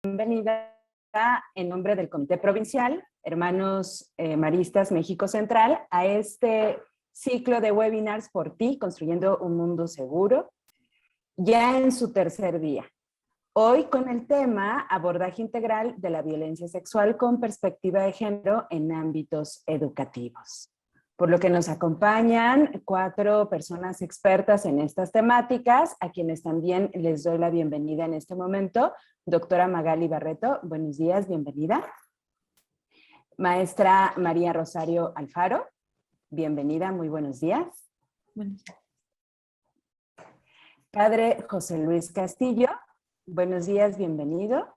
bienvenida en nombre del Comité Provincial, Hermanos Maristas México Central, a este ciclo de webinars por ti, construyendo un mundo seguro, ya en su tercer día. Hoy con el tema abordaje integral de la violencia sexual con perspectiva de género en ámbitos educativos. Por lo que nos acompañan 4 personas expertas en estas temáticas, a quienes también les doy la bienvenida en este momento. Doctora Magali Barreto, buenos días, bienvenida. Maestra María Rosario Alfaro, bienvenida, muy buenos días. Buenos días. Padre José Luis Castillo, buenos días, bienvenido.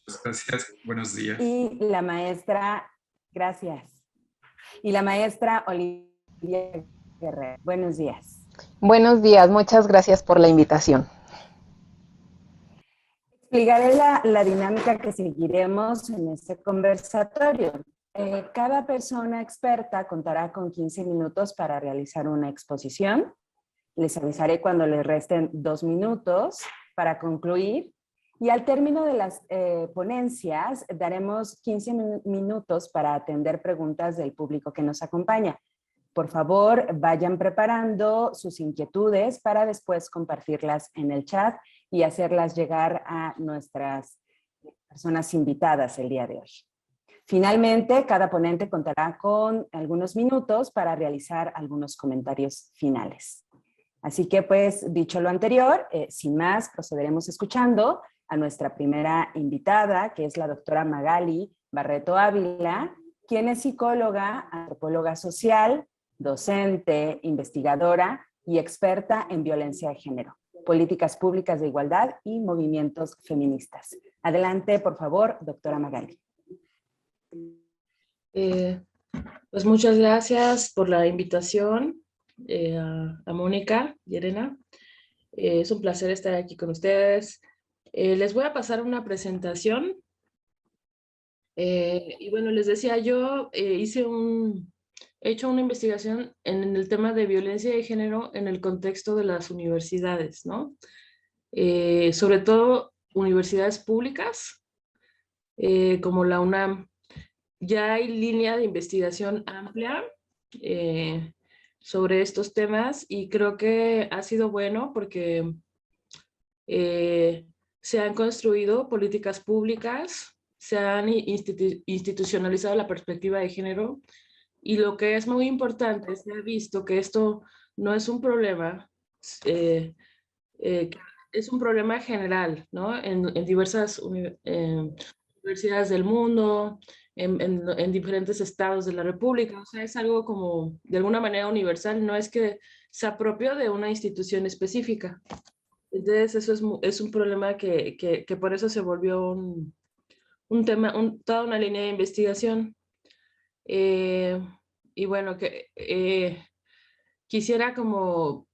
Muchas gracias, buenos días. Y la maestra, gracias. Y la maestra Olivia Guerrero, buenos días. Buenos días, muchas gracias por la invitación. Explicaré la dinámica que seguiremos en este conversatorio. Cada persona experta contará con 15 minutos para realizar una exposición. Les avisaré cuando les resten 2 minutos para concluir. Y al término de las ponencias, daremos 15 minutos para atender preguntas del público que nos acompaña. Por favor, vayan preparando sus inquietudes para después compartirlas en el chat y hacerlas llegar a nuestras personas invitadas el día de hoy. Finalmente, cada ponente contará con algunos minutos para realizar algunos comentarios finales. Así que, pues, dicho lo anterior, sin más, procederemos escuchando a nuestra primera invitada, que es la doctora Magali Barreto Ávila, quien es psicóloga, antropóloga social, docente, investigadora y experta en violencia de género, políticas públicas de igualdad y movimientos feministas. Adelante, por favor, doctora Magali. Pues muchas gracias por la invitación a Mónica y Elena. Es un placer estar aquí con ustedes. Les voy a pasar una presentación. Y bueno, les decía, yo he hecho una investigación en el tema de violencia de género en el contexto de las universidades, ¿no? Sobre todo universidades públicas, como la UNAM. Ya hay línea de investigación amplia sobre estos temas y creo que ha sido bueno porque se han construido políticas públicas, se han institucionalizado la perspectiva de género y lo que es muy importante, se ha visto que esto no es un problema, es un problema general, ¿no? En diversas universidades del mundo, en diferentes estados de la República, o sea, es algo como de alguna manera universal, no es que se apropió de una institución específica. Entonces eso es un problema que por eso se volvió un tema, toda una línea de investigación. Y bueno, quisiera como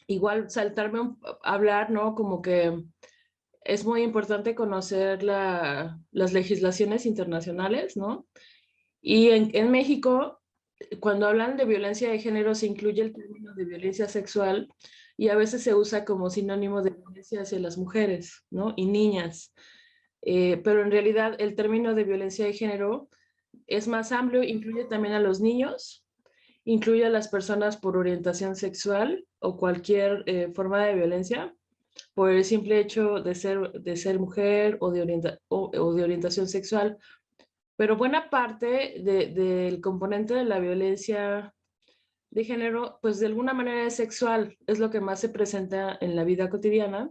igual saltarme a hablar, ¿no? Como que es muy importante conocer las legislaciones internacionales, ¿no? Y en México, cuando hablan de violencia de género, se incluye el término de violencia sexual y a veces se usa como sinónimo de violencia hacia las mujeres, ¿no? Y niñas. Pero en realidad el término de violencia de género es más amplio, incluye también a los niños, incluye a las personas por orientación sexual o cualquier forma de violencia, por el simple hecho de ser mujer o de orientación sexual. Pero buena parte del componente de la violencia de género, pues de alguna manera es sexual, es lo que más se presenta en la vida cotidiana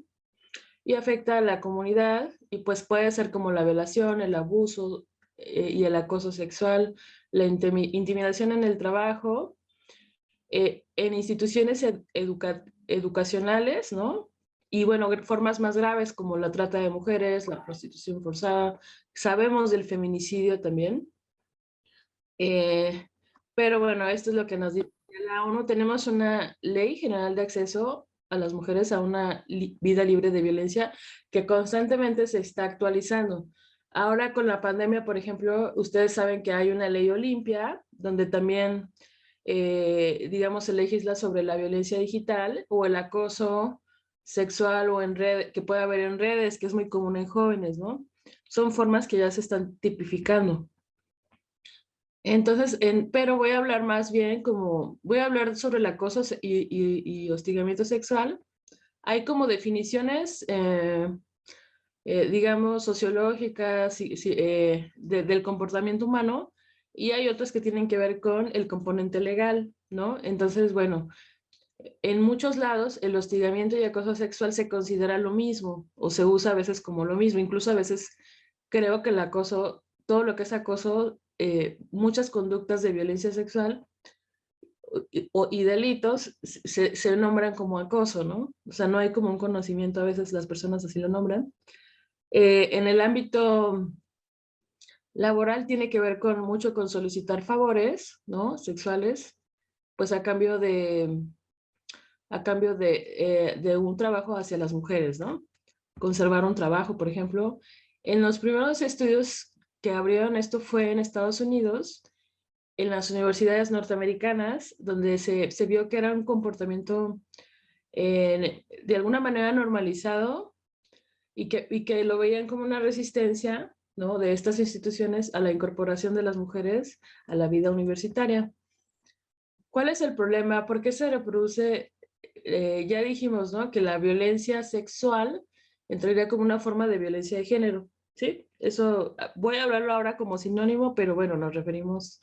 y afecta a la comunidad y pues puede ser como la violación, el abuso y el acoso sexual, la intimidación en el trabajo, en instituciones educacionales, ¿no? Y bueno, formas más graves como la trata de mujeres, la prostitución forzada, sabemos del feminicidio también. Pero bueno, esto es lo que nos dice la ONU. Tenemos una ley general de acceso a las mujeres a una vida libre de violencia que constantemente se está actualizando. Ahora con la pandemia, por ejemplo, ustedes saben que hay una ley Olimpia, donde también, digamos, se legisla sobre la violencia digital o el acoso sexual o en red, que puede haber en redes, que es muy común en jóvenes, ¿no? Son formas que ya se están tipificando. Entonces, pero voy a hablar más bien voy a hablar sobre el acoso y hostigamiento sexual. Hay como definiciones, digamos, sociológicas del comportamiento humano, y hay otras que tienen que ver con el componente legal, ¿no? Entonces, bueno, en muchos lados el hostigamiento y acoso sexual se considera lo mismo, o se usa a veces como lo mismo. Incluso a veces creo que el acoso, todo lo que es acoso, muchas conductas de violencia sexual y delitos se nombran como acoso, ¿no? O sea, no hay como un conocimiento, a veces las personas así lo nombran. En el ámbito laboral tiene que ver mucho con solicitar favores, ¿no? Sexuales, pues a cambio de un trabajo hacia las mujeres, ¿no? Conservar un trabajo, por ejemplo. En los primeros estudios que abrieron esto fue en Estados Unidos, en las universidades norteamericanas, donde se vio que era un comportamiento de alguna manera normalizado, y que lo veían como una resistencia, ¿no?, de estas instituciones a la incorporación de las mujeres a la vida universitaria. ¿Cuál es el problema? ¿Por qué se reproduce? Ya dijimos, ¿no?, que la violencia sexual entraría como una forma de violencia de género, ¿sí? Eso voy a hablarlo ahora como sinónimo, pero bueno, nos referimos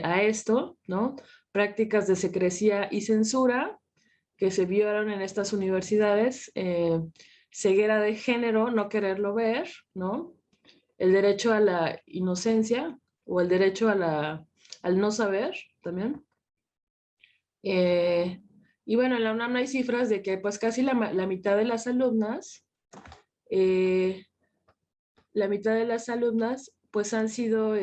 a esto, ¿no? Prácticas de secrecía y censura que se vieron en estas universidades, ceguera de género, no quererlo ver, ¿no? El derecho a la inocencia o el derecho al no saber también. Y bueno, en la UNAM hay cifras de que pues casi la mitad de las alumnas, pues han sido,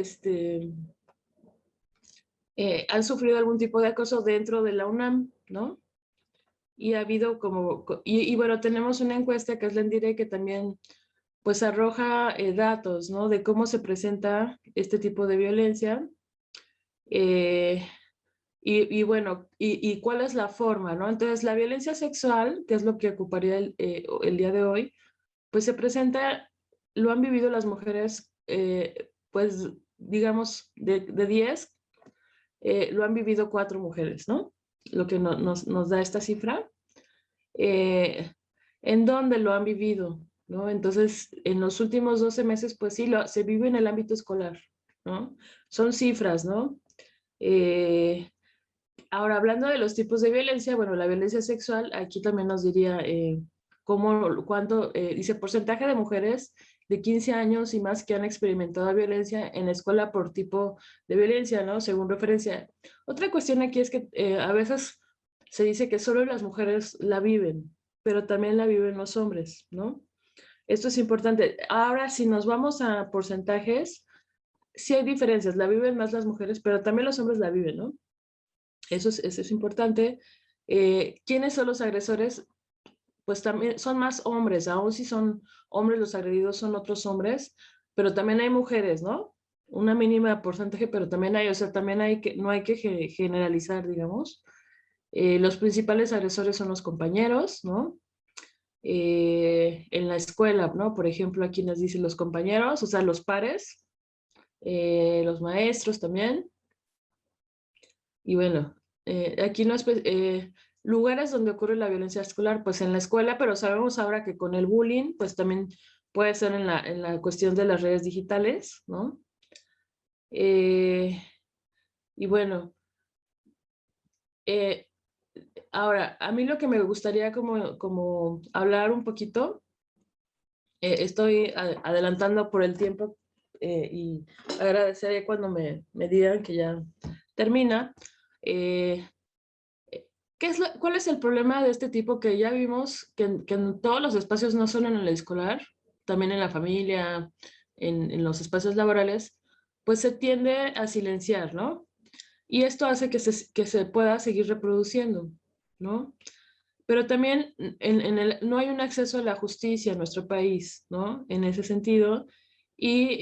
han sufrido algún tipo de acoso dentro de la UNAM, ¿no? Y ha habido y bueno, tenemos una encuesta que es la Endire, que también pues arroja datos, ¿no?, de cómo se presenta este tipo de violencia, y bueno, y cuál es la forma, ¿no? Entonces, la violencia sexual, que es lo que ocuparía el día de hoy, pues se presenta, lo han vivido las mujeres, pues digamos, de 10, lo han vivido 4 mujeres, ¿no? Lo que nos da esta cifra. ¿En dónde lo han vivido?, ¿no? Entonces, en los últimos 12 meses, pues sí, se vive en el ámbito escolar, ¿no? Son cifras, ¿no? Ahora, hablando de los tipos de violencia, bueno, la violencia sexual, aquí también nos diría cuánto, dice, porcentaje de mujeres de 15 años y más que han experimentado violencia en la escuela por tipo de violencia, ¿no?, según referencia. Otra cuestión aquí es que a veces se dice que solo las mujeres la viven, pero también la viven los hombres, ¿no? Esto es importante. Ahora, si nos vamos a porcentajes, sí hay diferencias, la viven más las mujeres, pero también los hombres la viven, ¿no? Eso es importante. ¿Quiénes son los agresores? Pues también son más hombres, aún si son hombres los agredidos, son otros hombres, pero también hay mujeres, ¿no? Una mínima porcentaje, pero también hay, o sea, también no hay que generalizar, digamos. Los principales agresores son los compañeros, ¿no? En la escuela, ¿no? Por ejemplo, aquí nos dicen los compañeros, o sea, los pares, los maestros también. Y bueno, aquí no es, lugares donde ocurre la violencia escolar, pues en la escuela, pero sabemos ahora que con el bullying, pues también puede ser en la cuestión de las redes digitales, ¿no? Y bueno, ahora, a mí lo que me gustaría como hablar un poquito, estoy adelantando por el tiempo, y agradeceré cuando me digan que ya termina. ¿Cuál es el problema de este tipo que ya vimos que en todos los espacios, no solo en el escolar, también en la familia, en los espacios laborales, pues se tiende a silenciar, ¿no? Y esto hace que se pueda seguir reproduciendo, ¿no? Pero también no hay un acceso a la justicia en nuestro país, ¿no? En ese sentido. Y,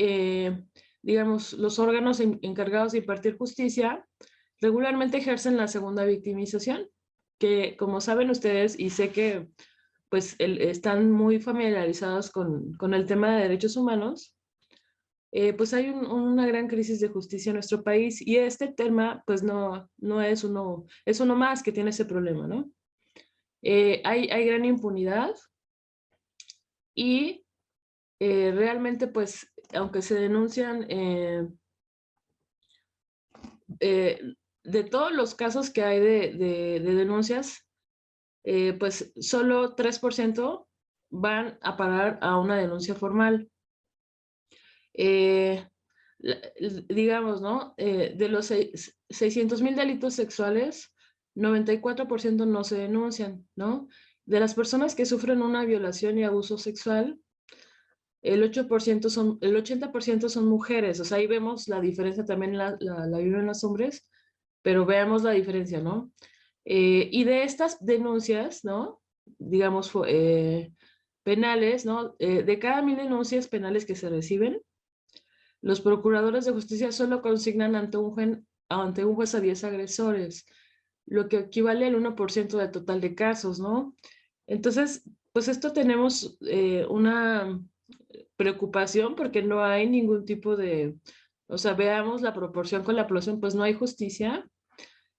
digamos, los órganos encargados de impartir justicia regularmente ejercen la segunda victimización, que como saben ustedes, y sé que pues están muy familiarizados con el tema de derechos humanos, pues hay una gran crisis de justicia en nuestro país y este tema pues no es uno más que tiene ese problema, ¿no? Hay gran impunidad y realmente pues aunque se denuncian de todos los casos que hay de denuncias, pues solo 3% van a parar a una denuncia formal. Eh, digamos, ¿no? De los 600,000 delitos sexuales, 94% no se denuncian, ¿no? De las personas que sufren una violación y abuso sexual, el 80% son mujeres, o sea, ahí vemos la diferencia también, la viven los hombres, pero veamos la diferencia, ¿no? Y de estas denuncias, ¿no? Digamos, penales, ¿no? De cada 1,000 denuncias penales que se reciben, los procuradores de justicia solo consignan ante un juez a 10 agresores, lo que equivale al 1% del total de casos, ¿no? Entonces, pues esto tenemos una preocupación porque no hay ningún tipo de, o sea, veamos la proporción con la población, pues no hay justicia.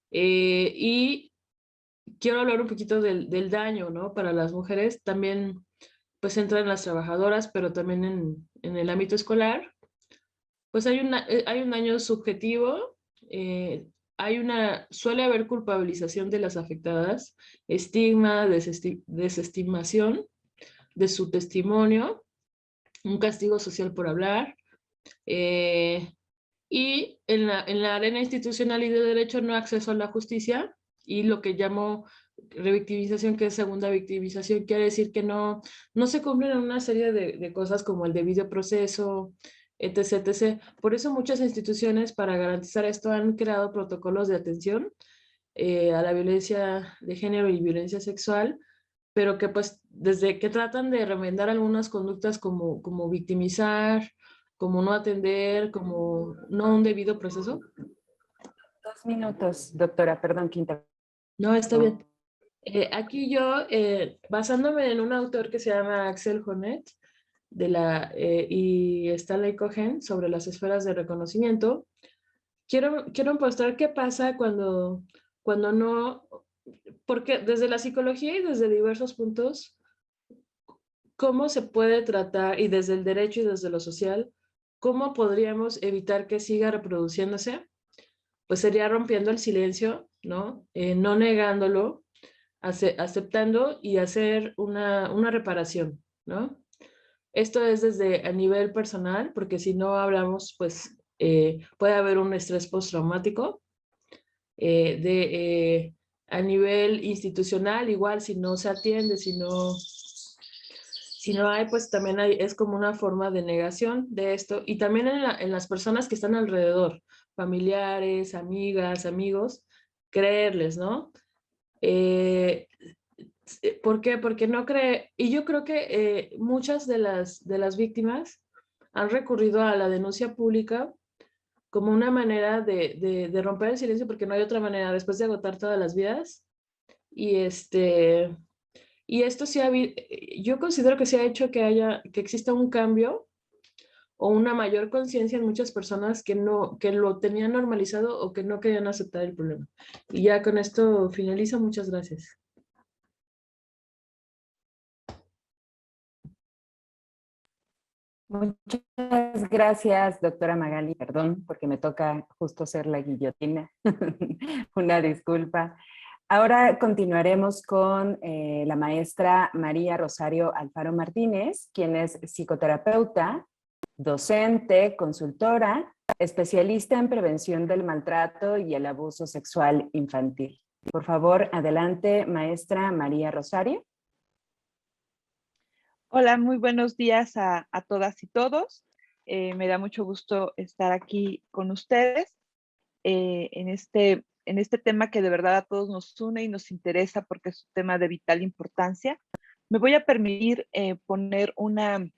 Y quiero hablar un poquito del daño, ¿no? Para las mujeres también, pues entran las trabajadoras, pero también en el ámbito escolar pues hay un daño subjetivo, suele haber culpabilización de las afectadas, estigma, desestimación de su testimonio, un castigo social por hablar, eh, y en la arena institucional y de derecho no acceso a la justicia, y lo que llamo revictimización, que es segunda victimización, quiere decir que no se cumplen una serie de cosas como el debido proceso, etc, etc. Por eso muchas instituciones para garantizar esto han creado protocolos de atención a la violencia de género y violencia sexual, pero que pues desde que tratan de remendar algunas conductas como victimizar, como no atender, como no un debido proceso. 2 minutos, doctora, perdón, Quinta. No, está bien. Aquí yo, basándome en un autor que se llama Axel Honneth y Stanley Cohen sobre las esferas de reconocimiento, quiero mostrar qué pasa cuando no, porque desde la psicología y desde diversos puntos, cómo se puede tratar, y desde el derecho y desde lo social, cómo podríamos evitar que siga reproduciéndose, pues sería rompiendo el silencio, ¿no? No negándolo, aceptando y hacer una reparación, ¿no? Esto es desde a nivel personal, porque si no hablamos, pues puede haber un estrés postraumático. A nivel institucional, igual si no se atiende, si no hay, pues también es como una forma de negación de esto. Y también en las personas que están alrededor, familiares, amigas, amigos, creerles, ¿no? ¿Por qué? Porque no cree, y yo creo que muchas de las víctimas han recurrido a la denuncia pública como una manera de romper el silencio, porque no hay otra manera después de agotar todas las vidas. Y esto sí yo considero que se ha hecho que exista un cambio o una mayor conciencia en muchas personas que lo tenían normalizado o que no querían aceptar el problema. Y ya con esto finalizo. Muchas gracias. Muchas gracias, doctora Magali. Perdón, porque me toca justo ser la guillotina. Una disculpa. Ahora continuaremos con la maestra María Rosario Alfaro Martínez, quien es psicoterapeuta, docente, consultora, especialista en prevención del maltrato y el abuso sexual infantil. Por favor, adelante, maestra María Rosario. Hola, muy buenos días a todas y todos. Me da mucho gusto estar aquí con ustedes en este tema que de verdad a todos nos une y nos interesa porque es un tema de vital importancia. Me voy a permitir poner una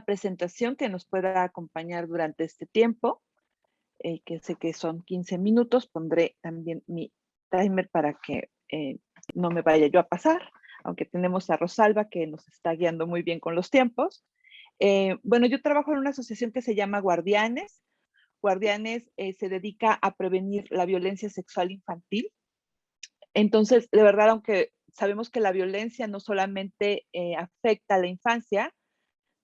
presentación que nos pueda acompañar durante este tiempo, que sé que son 15 minutos. Pondré también mi timer para que no me vaya yo a pasar. aunque tenemos a Rosalba que nos está guiando muy bien con los tiempos. Bueno, yo trabajo en una asociación que se llama Guardianes. Guardianes se dedica a prevenir la violencia sexual infantil. Entonces, de verdad, aunque sabemos que la violencia no solamente afecta a la infancia,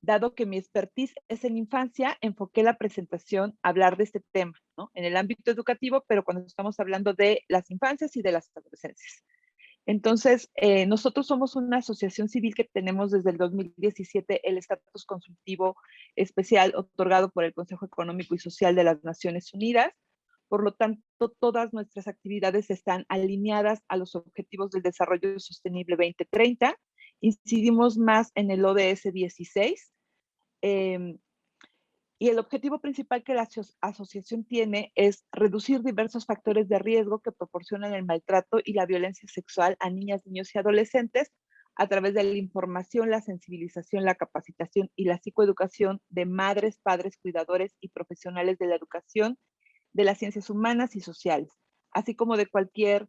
dado que mi expertise es en infancia, enfoqué la presentación a hablar de este tema, ¿no? En el ámbito educativo, pero cuando estamos hablando de las infancias y de las adolescencias. Entonces, nosotros somos una asociación civil que tenemos desde el 2017 el estatus consultivo especial otorgado por el Consejo Económico y Social de las Naciones Unidas. Por lo tanto, todas nuestras actividades están alineadas a los Objetivos del Desarrollo Sostenible 2030. Incidimos más en el ODS 16. Y el objetivo principal que la asociación tiene es reducir diversos factores de riesgo que proporcionan el maltrato y la violencia sexual a niñas, niños y adolescentes a través de la información, la sensibilización, la capacitación y la psicoeducación de madres, padres, cuidadores y profesionales de la educación, de las ciencias humanas y sociales, así como de cualquier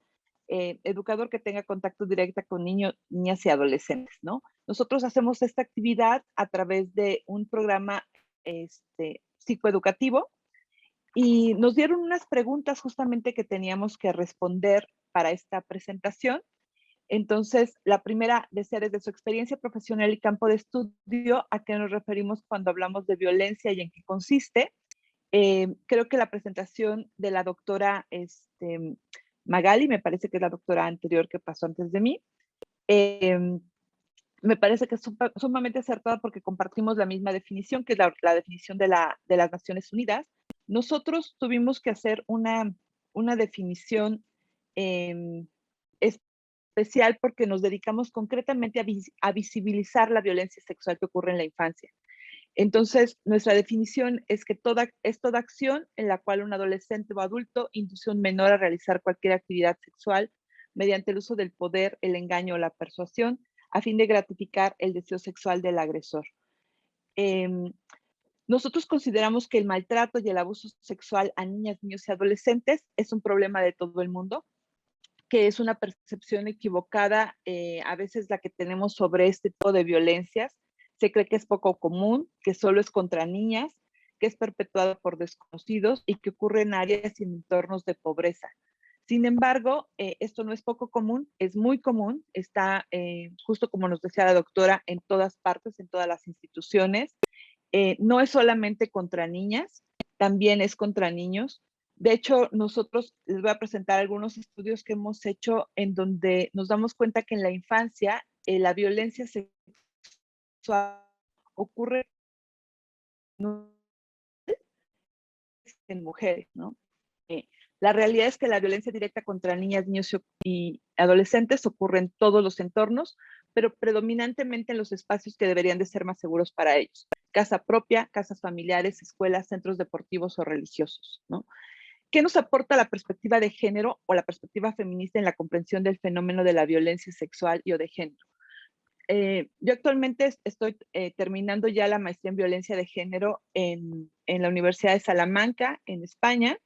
educador que tenga contacto directo con niños, niñas y adolescentes, ¿no? Nosotros hacemos esta actividad a través de un programa psicoeducativo y nos dieron unas preguntas justamente que teníamos que responder para esta presentación. Entonces, la primera decía desde su experiencia profesional y campo de estudio, ¿a qué nos referimos cuando hablamos de violencia y en qué consiste? Creo que la presentación de la doctora Magali, me parece que es la doctora anterior que pasó antes de mí, me parece que es sumamente acertada porque compartimos la misma definición, que es la definición de las Naciones Unidas. Nosotros tuvimos que hacer una definición especial porque nos dedicamos concretamente a visibilizar la violencia sexual que ocurre en la infancia. Entonces, nuestra definición es que es toda acción en la cual un adolescente o adulto induce a un menor a realizar cualquier actividad sexual mediante el uso del poder, el engaño o la persuasión, a fin de gratificar el deseo sexual del agresor. Nosotros consideramos que el maltrato y el abuso sexual a niñas, niños y adolescentes es un problema de todo el mundo, que es una percepción equivocada, a veces la que tenemos sobre este tipo de violencias. Se cree que es poco común, que solo es contra niñas, que es perpetuado por desconocidos y que ocurre en áreas y en entornos de pobreza. Sin embargo, esto no es poco común, es muy común, está, justo como nos decía la doctora, en todas partes, en todas las instituciones. No es solamente contra niñas, también es contra niños. De hecho, nosotros les voy a presentar algunos estudios que hemos hecho en donde nos damos cuenta que en la infancia la violencia sexual ocurre en mujeres, ¿no? La realidad es que la violencia directa contra niñas, niños y adolescentes ocurre en todos los entornos, pero predominantemente en los espacios que deberían de ser más seguros para ellos. Casa propia, casas familiares, escuelas, centros deportivos o religiosos, ¿no? ¿Qué nos aporta la perspectiva de género o la perspectiva feminista en la comprensión del fenómeno de la violencia sexual y o de género? Yo actualmente estoy terminando ya la maestría en violencia de género en la Universidad de Salamanca, en España,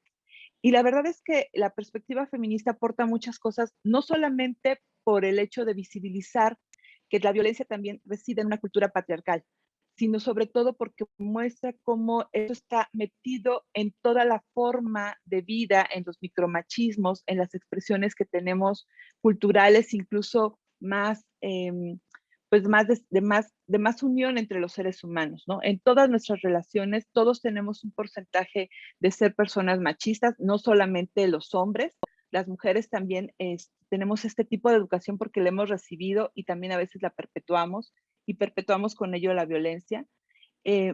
y la verdad es que la perspectiva feminista aporta muchas cosas, no solamente por el hecho de visibilizar que la violencia también reside en una cultura patriarcal, sino sobre todo porque muestra cómo esto está metido en toda la forma de vida, en los micromachismos, en las expresiones que tenemos culturales, incluso más, pues de más unión entre los seres humanos, ¿no? En todas nuestras relaciones, todos tenemos un porcentaje de ser personas machistas, no solamente los hombres, las mujeres también tenemos este tipo de educación porque la hemos recibido y también a veces la perpetuamos y perpetuamos con ello la violencia.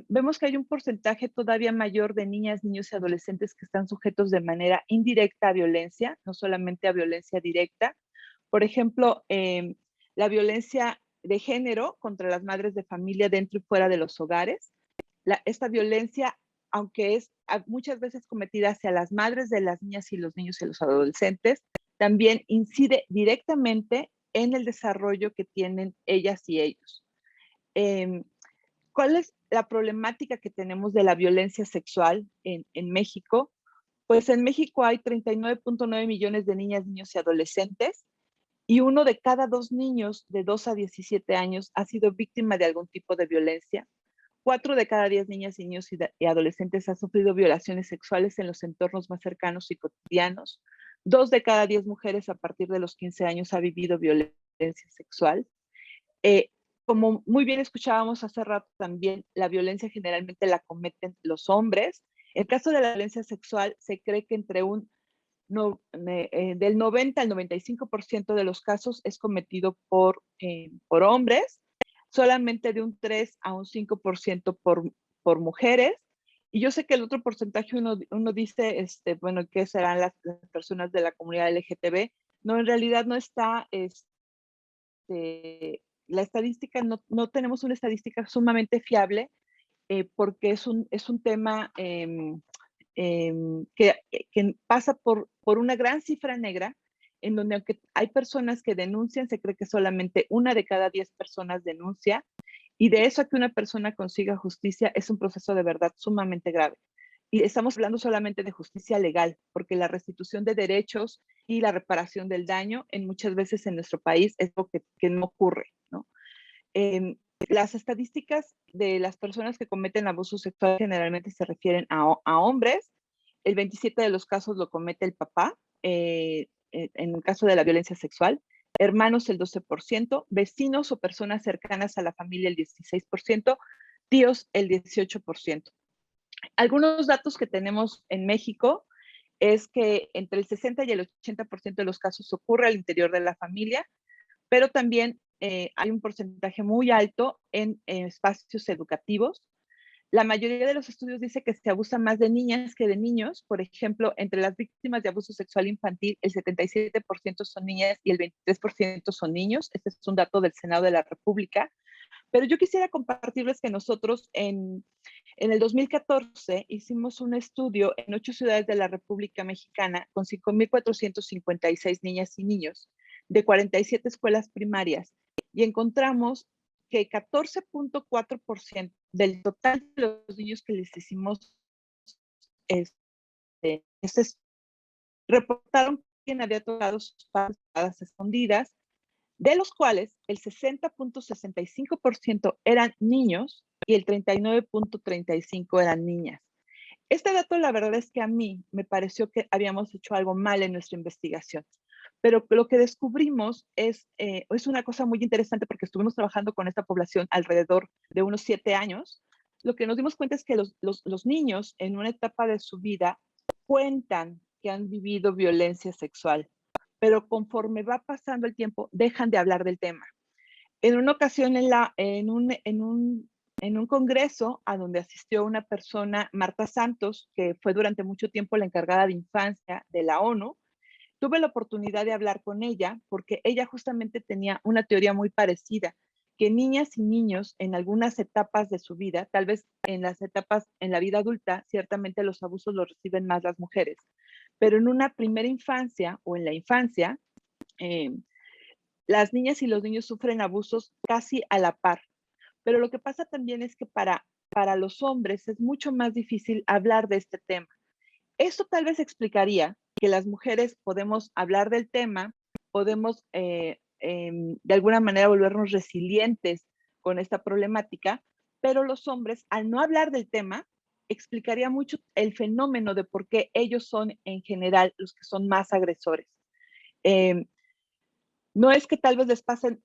Vemos que hay un porcentaje todavía mayor de niñas, niños y adolescentes que están sujetos de manera indirecta a violencia, no solamente a violencia directa. Por ejemplo, la violencia de género contra las madres de familia dentro y fuera de los hogares. Esta violencia, aunque es muchas veces cometida hacia las madres de las niñas y los niños y los adolescentes, también incide directamente en el desarrollo que tienen ellas y ellos. ¿Cuál es la problemática que tenemos de la violencia sexual en México? Pues en México hay 39.9 millones de niñas, niños y adolescentes y 1 de cada 2 niños de 2 a 17 años ha sido víctima de algún tipo de violencia. 4 de cada 10 niñas y niños y adolescentes han sufrido violaciones sexuales en los entornos más cercanos y cotidianos. 2 de cada 10 mujeres a partir de los 15 años ha vivido violencia sexual. Como muy bien escuchábamos hace rato también, la violencia generalmente la cometen los hombres. En el caso de la violencia sexual, se cree que entre del 90 al 95% de los casos es cometido por hombres, solamente de un 3 a un 5% por mujeres. Y yo sé que el otro porcentaje uno dice, bueno, ¿qué serán las personas de la comunidad LGTB? No, en realidad no está, la estadística, no tenemos una estadística sumamente fiable, porque es un tema que pasa por una gran cifra negra, en donde aunque hay personas que denuncian, se cree que solamente 1 de cada 10 personas denuncia, y de eso a que una persona consiga justicia es un proceso de verdad sumamente grave. Y estamos hablando solamente de justicia legal, porque la restitución de derechos y la reparación del daño muchas veces en nuestro país es lo que no ocurre, ¿no? Las estadísticas de las personas que cometen abuso sexual generalmente se refieren a hombres. El 27% de los casos lo comete el papá, en el caso de la violencia sexual. Hermanos el 12%, vecinos o personas cercanas a la familia el 16%, tíos el 18%. Algunos datos que tenemos en México es que entre el 60 y el 80% de los casos ocurre al interior de la familia, pero también hay un porcentaje muy alto en espacios educativos. La mayoría de los estudios dice que se abusa más de niñas que de niños. Por ejemplo, entre las víctimas de abuso sexual infantil, el 77% son niñas y el 23% son niños. Este es un dato del Senado de la República. Pero yo quisiera compartirles que nosotros en el 2014 hicimos un estudio en 8 ciudades de la República Mexicana con 5,456 niñas y niños de 47 escuelas primarias, y encontramos que 14,4% del total de los niños que les hicimos reportaron que había tocado sus padres escondidas, de los cuales el 60,65% eran niños y el 39,35% eran niñas. Este dato, la verdad es que a mí me pareció que habíamos hecho algo mal en nuestra investigación, pero lo que descubrimos es una cosa muy interesante, porque estuvimos trabajando con esta población alrededor de unos 7 años. Lo que nos dimos cuenta es que los niños en una etapa de su vida cuentan que han vivido violencia sexual, pero conforme va pasando el tiempo dejan de hablar del tema. En una ocasión en un congreso a donde asistió una persona, Marta Santos, que fue durante mucho tiempo la encargada de infancia de la ONU, tuve la oportunidad de hablar con ella porque ella justamente tenía una teoría muy parecida, que niñas y niños en algunas etapas de su vida, tal vez en las etapas en la vida adulta, ciertamente los abusos los reciben más las mujeres, pero en una primera infancia o en la infancia, las niñas y los niños sufren abusos casi a la par. Pero lo que pasa también es que para los hombres es mucho más difícil hablar de este tema. Esto tal vez explicaría que las mujeres podemos hablar del tema, podemos de alguna manera volvernos resilientes con esta problemática, pero los hombres, al no hablar del tema, explicaría mucho el fenómeno de por qué ellos son en general los que son más agresores. No es que tal vez les pasen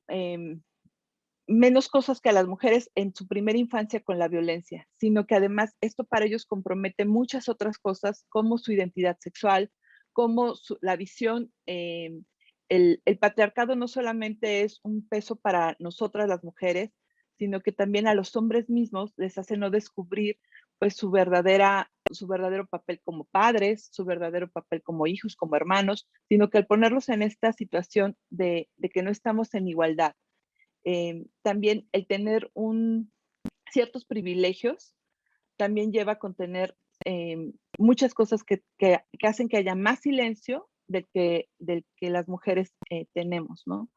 menos cosas que a las mujeres en su primera infancia con la violencia, sino que además esto para ellos compromete muchas otras cosas, como su identidad sexual, como la visión. El patriarcado no solamente es un peso para nosotras las mujeres, sino que también a los hombres mismos les hace no descubrir pues su verdadero papel como padres, su verdadero papel como hijos, como hermanos, sino que al ponerlos en esta situación de que no estamos en igualdad. También el tener ciertos privilegios también lleva a contener muchas cosas que hacen que haya más silencio del que las mujeres tenemos, ¿no?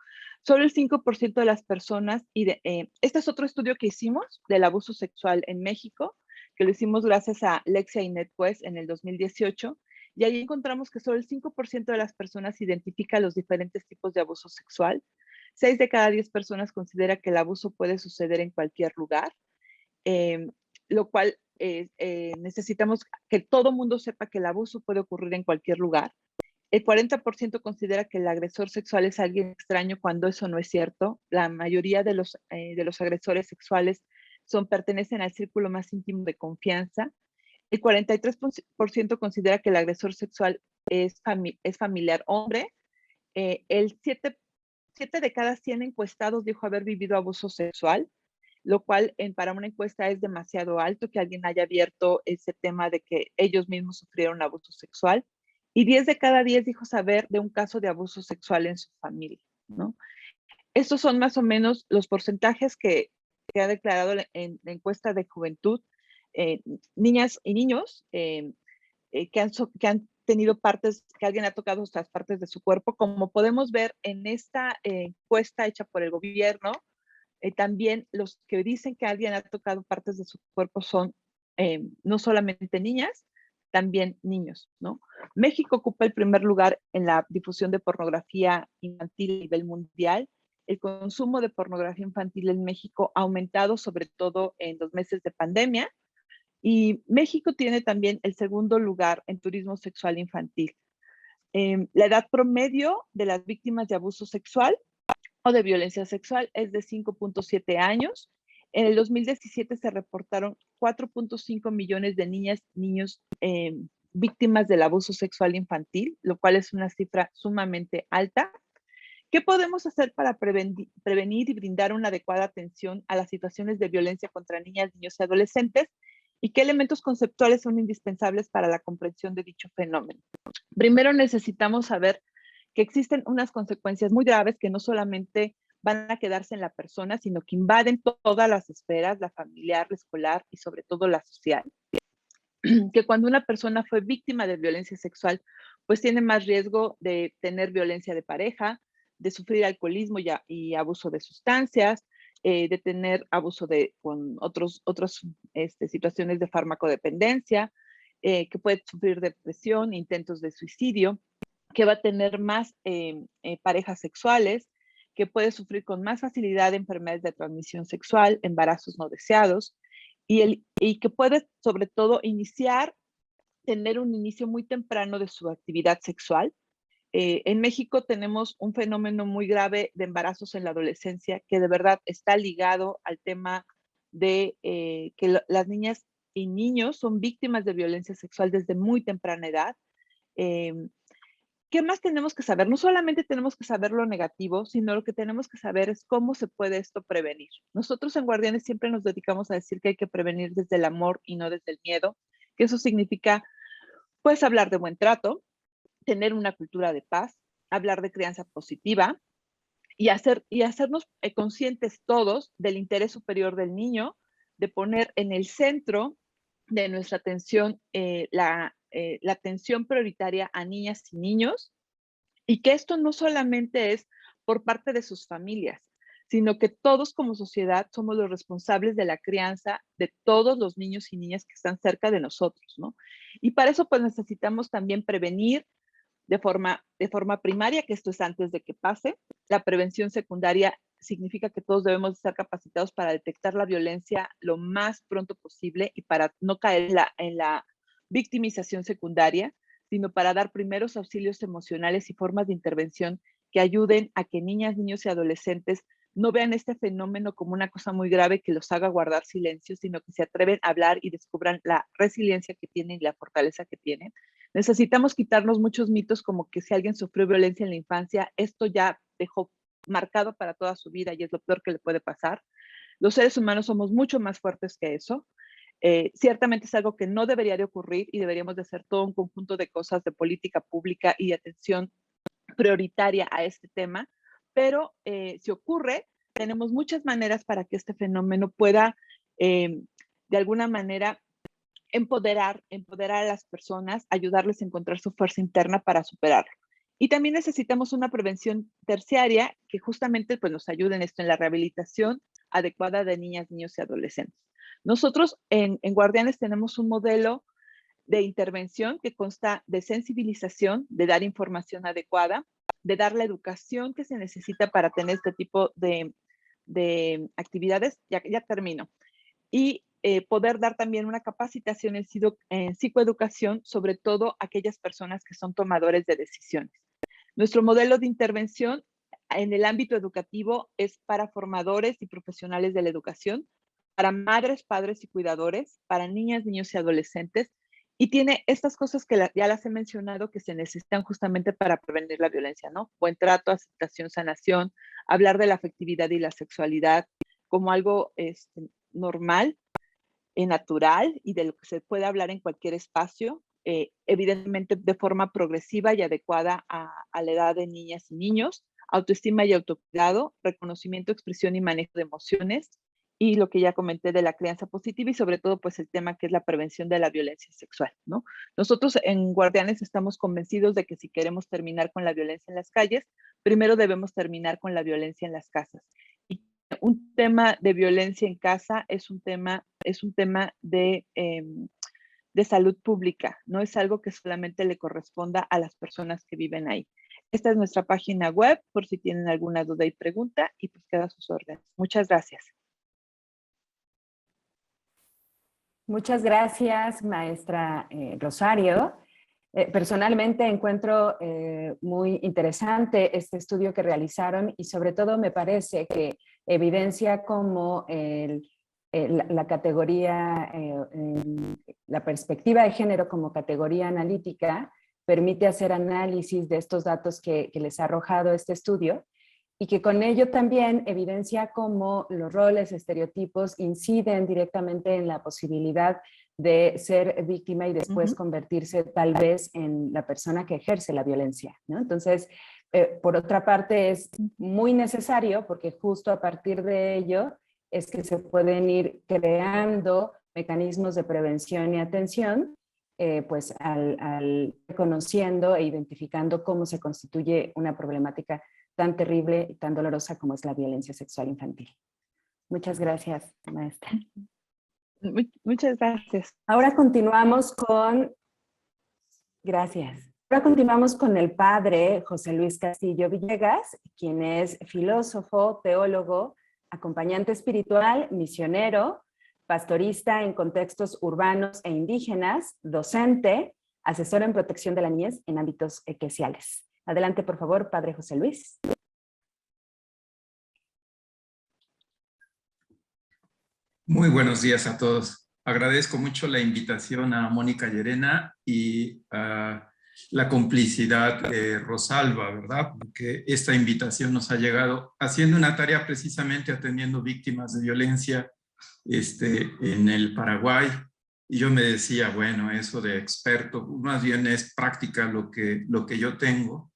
Solo el 5% de las personas, este es otro estudio que hicimos del abuso sexual en México, que lo hicimos gracias a Lexia y NetQuest en el 2018, y ahí encontramos que solo el 5% de las personas identifica los diferentes tipos de abuso sexual. 6 de cada 10 personas considera que el abuso puede suceder en cualquier lugar, lo cual necesitamos que todo mundo sepa que el abuso puede ocurrir en cualquier lugar. El 40% considera que el agresor sexual es alguien extraño cuando eso no es cierto. La mayoría de los agresores sexuales pertenecen al círculo más íntimo de confianza. El 43% considera que el agresor sexual es familiar hombre. El 7 de cada 100 encuestados dijo haber vivido abuso sexual, lo cual para una encuesta es demasiado alto que alguien haya abierto ese tema de que ellos mismos sufrieron abuso sexual. Y 10 de cada 10 dijo saber de un caso de abuso sexual en su familia, ¿no? Estos son más o menos los porcentajes que ha declarado en la encuesta de juventud, niñas y niños que han tenido partes, que alguien ha tocado estas partes de su cuerpo. Como podemos ver en esta encuesta hecha por el gobierno, también los que dicen que alguien ha tocado partes de su cuerpo son no solamente niñas, también niños, ¿no? México ocupa el primer lugar en la difusión de pornografía infantil a nivel mundial. El consumo de pornografía infantil en México ha aumentado, sobre todo en los meses de pandemia. Y México tiene también el segundo lugar en turismo sexual infantil. La edad promedio de las víctimas de abuso sexual o de violencia sexual es de 5.7 años. En el 2017 se reportaron 4.5 millones de niñas y niños víctimas del abuso sexual infantil, lo cual es una cifra sumamente alta. ¿Qué podemos hacer para prevenir y brindar una adecuada atención a las situaciones de violencia contra niñas, niños y adolescentes? ¿Y qué elementos conceptuales son indispensables para la comprensión de dicho fenómeno? Primero necesitamos saber que existen unas consecuencias muy graves que no solamente van a quedarse en la persona, sino que invaden todas las esferas, la familiar, la escolar y sobre todo la social. Que cuando una persona fue víctima de violencia sexual, pues tiene más riesgo de tener violencia de pareja, de sufrir alcoholismo y abuso de sustancias, de tener abuso con otras situaciones de farmacodependencia, que puede sufrir depresión, intentos de suicidio, que va a tener más parejas sexuales, que puede sufrir con más facilidad enfermedades de transmisión sexual, embarazos no deseados, y que puede sobre todo tener un inicio muy temprano de su actividad sexual. En México tenemos un fenómeno muy grave de embarazos en la adolescencia que de verdad está ligado al tema de que las niñas y niños son víctimas de violencia sexual desde muy temprana edad. ¿Qué más tenemos que saber? No solamente tenemos que saber lo negativo, sino lo que tenemos que saber es cómo se puede esto prevenir. Nosotros en Guardianes siempre nos dedicamos a decir que hay que prevenir desde el amor y no desde el miedo, que eso significa, pues, hablar de buen trato, tener una cultura de paz, hablar de crianza positiva y hacernos conscientes todos del interés superior del niño, de poner en el centro de nuestra atención la atención prioritaria a niñas y niños, y que esto no solamente es por parte de sus familias, sino que todos como sociedad somos los responsables de la crianza de todos los niños y niñas que están cerca de nosotros, ¿no? Y para eso pues necesitamos también prevenir de forma primaria, que esto es antes de que pase. La prevención secundaria significa que todos debemos estar capacitados para detectar la violencia lo más pronto posible y para no caer en la victimización secundaria, sino para dar primeros auxilios emocionales y formas de intervención que ayuden a que niñas, niños y adolescentes no vean este fenómeno como una cosa muy grave que los haga guardar silencio, sino que se atreven a hablar y descubran la resiliencia que tienen y la fortaleza que tienen. Necesitamos quitarnos muchos mitos como que si alguien sufrió violencia en la infancia, esto ya dejó marcado para toda su vida y es lo peor que le puede pasar. Los seres humanos somos mucho más fuertes que eso. Ciertamente es algo que no debería de ocurrir y deberíamos de hacer todo un conjunto de cosas de política pública y de atención prioritaria a este tema, pero si ocurre, tenemos muchas maneras para que este fenómeno pueda de alguna manera empoderar a las personas, ayudarles a encontrar su fuerza interna para superarlo. Y también necesitamos una prevención terciaria que justamente pues, nos ayude en esto, en la rehabilitación adecuada de niñas, niños y adolescentes. Nosotros en Guardianes tenemos un modelo de intervención que consta de sensibilización, de dar información adecuada, de dar la educación que se necesita para tener este tipo de actividades. Ya termino. Y poder dar también una capacitación en psicoeducación, sobre todo a aquellas personas que son tomadores de decisiones. Nuestro modelo de intervención en el ámbito educativo es para formadores y profesionales de la educación, para madres, padres y cuidadores, para niñas, niños y adolescentes, y tiene estas cosas que ya las he mencionado que se necesitan justamente para prevenir la violencia, ¿no? Buen trato, aceptación, sanación, hablar de la afectividad y la sexualidad como algo normal, natural y de lo que se puede hablar en cualquier espacio, evidentemente de forma progresiva y adecuada a la edad de niñas y niños, autoestima y autocuidado, reconocimiento, expresión y manejo de emociones, y lo que ya comenté de la crianza positiva y sobre todo pues el tema que es la prevención de la violencia sexual, ¿no? Nosotros en Guardianes estamos convencidos de que si queremos terminar con la violencia en las calles, primero debemos terminar con la violencia en las casas. Y un tema de violencia en casa es un tema de salud pública, no es algo que solamente le corresponda a las personas que viven ahí. Esta es nuestra página web, por si tienen alguna duda y pregunta, y pues queda a sus órdenes. Muchas gracias. Muchas gracias, maestra Rosario. Personalmente encuentro muy interesante este estudio que realizaron y sobre todo me parece que evidencia cómo la categoría, la perspectiva de género como categoría analítica permite hacer análisis de estos datos que les ha arrojado este estudio y que con ello también evidencia cómo los roles, estereotipos inciden directamente en la posibilidad de ser víctima y después convertirse tal vez en la persona que ejerce la violencia, ¿no? Entonces, por otra parte es muy necesario porque justo a partir de ello es que se pueden ir creando mecanismos de prevención y atención, pues al conociendo e identificando cómo se constituye una problemática tan terrible y tan dolorosa como es la violencia sexual infantil. Muchas gracias, maestra. Muchas gracias. Ahora continuamos con... Gracias. Ahora continuamos con el padre José Luis Castillo Villegas, quien es filósofo, teólogo, acompañante espiritual, misionero, pastorista en contextos urbanos e indígenas, docente, asesor en protección de la niñez en ámbitos eclesiales. Adelante, por favor, padre José Luis. Muy buenos días a todos. Agradezco mucho la invitación a Mónica Llerena y a la complicidad de Rosalba, ¿verdad? Porque esta invitación nos ha llegado haciendo una tarea precisamente atendiendo víctimas de violencia en el Paraguay. Y yo me decía, bueno, eso de experto, más bien es práctica lo que yo tengo.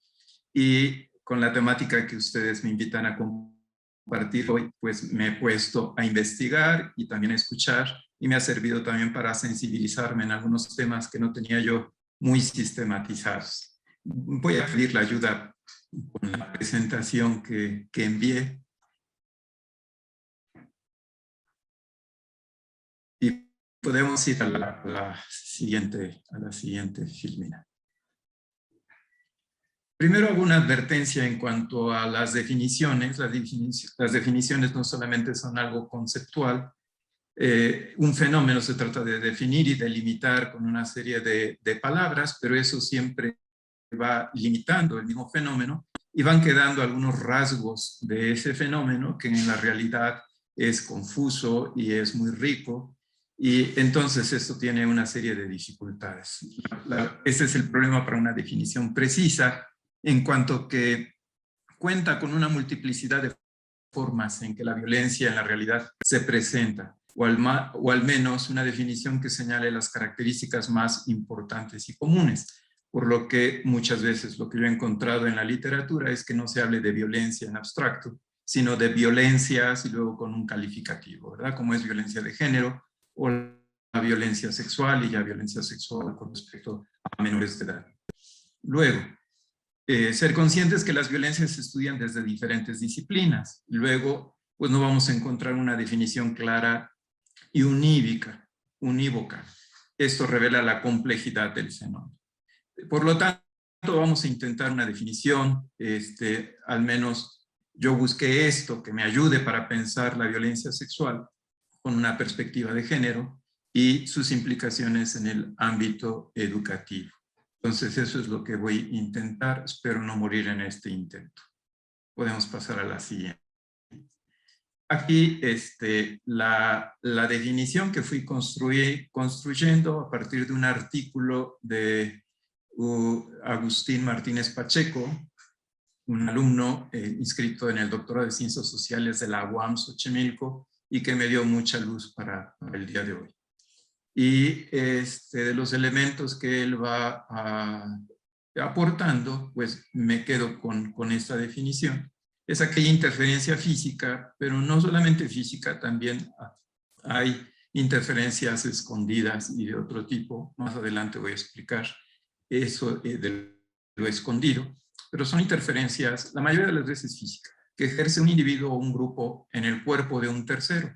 Y con la temática que ustedes me invitan a compartir hoy, pues me he puesto a investigar y también a escuchar, y me ha servido también para sensibilizarme en algunos temas que no tenía yo muy sistematizados. Voy a pedir la ayuda con la presentación que envié. Y podemos ir a la siguiente filmina. Primero hago una advertencia en cuanto a las definiciones. Las definiciones no solamente son algo conceptual. Un fenómeno se trata de definir y delimitar con una serie de palabras, pero eso siempre va limitando el mismo fenómeno y van quedando algunos rasgos de ese fenómeno que en la realidad es confuso y es muy rico. Y entonces esto tiene una serie de dificultades. Ese es el problema para una definición precisa, en cuanto que cuenta con una multiplicidad de formas en que la violencia en la realidad se presenta, o al menos una definición que señale las características más importantes y comunes, por lo que muchas veces lo que yo he encontrado en la literatura es que no se hable de violencia en abstracto, sino de violencias y luego con un calificativo, ¿verdad? Como es violencia de género o la violencia sexual y ya violencia sexual con respecto a menores de edad. Luego, ser conscientes que las violencias se estudian desde diferentes disciplinas. Luego, pues no vamos a encontrar una definición clara y unívoca. esto revela la complejidad del fenómeno. Por lo tanto, vamos a intentar una definición, al menos yo busqué esto que me ayude para pensar la violencia sexual con una perspectiva de género y sus implicaciones en el ámbito educativo. Entonces eso es lo que voy a intentar, espero no morir en este intento. Podemos pasar a la siguiente. Aquí la definición que fui construyendo a partir de un artículo de Agustín Martínez Pacheco, un alumno inscrito en el doctorado de Ciencias Sociales de la UAM Xochimilco y que me dio mucha luz para el día de hoy. Y de los elementos que él va aportando, pues me quedo con esta definición. Es aquella interferencia física, pero no solamente física, también hay interferencias escondidas y de otro tipo. Más adelante voy a explicar eso de lo escondido, pero son interferencias, la mayoría de las veces físicas, que ejerce un individuo o un grupo en el cuerpo de un tercero,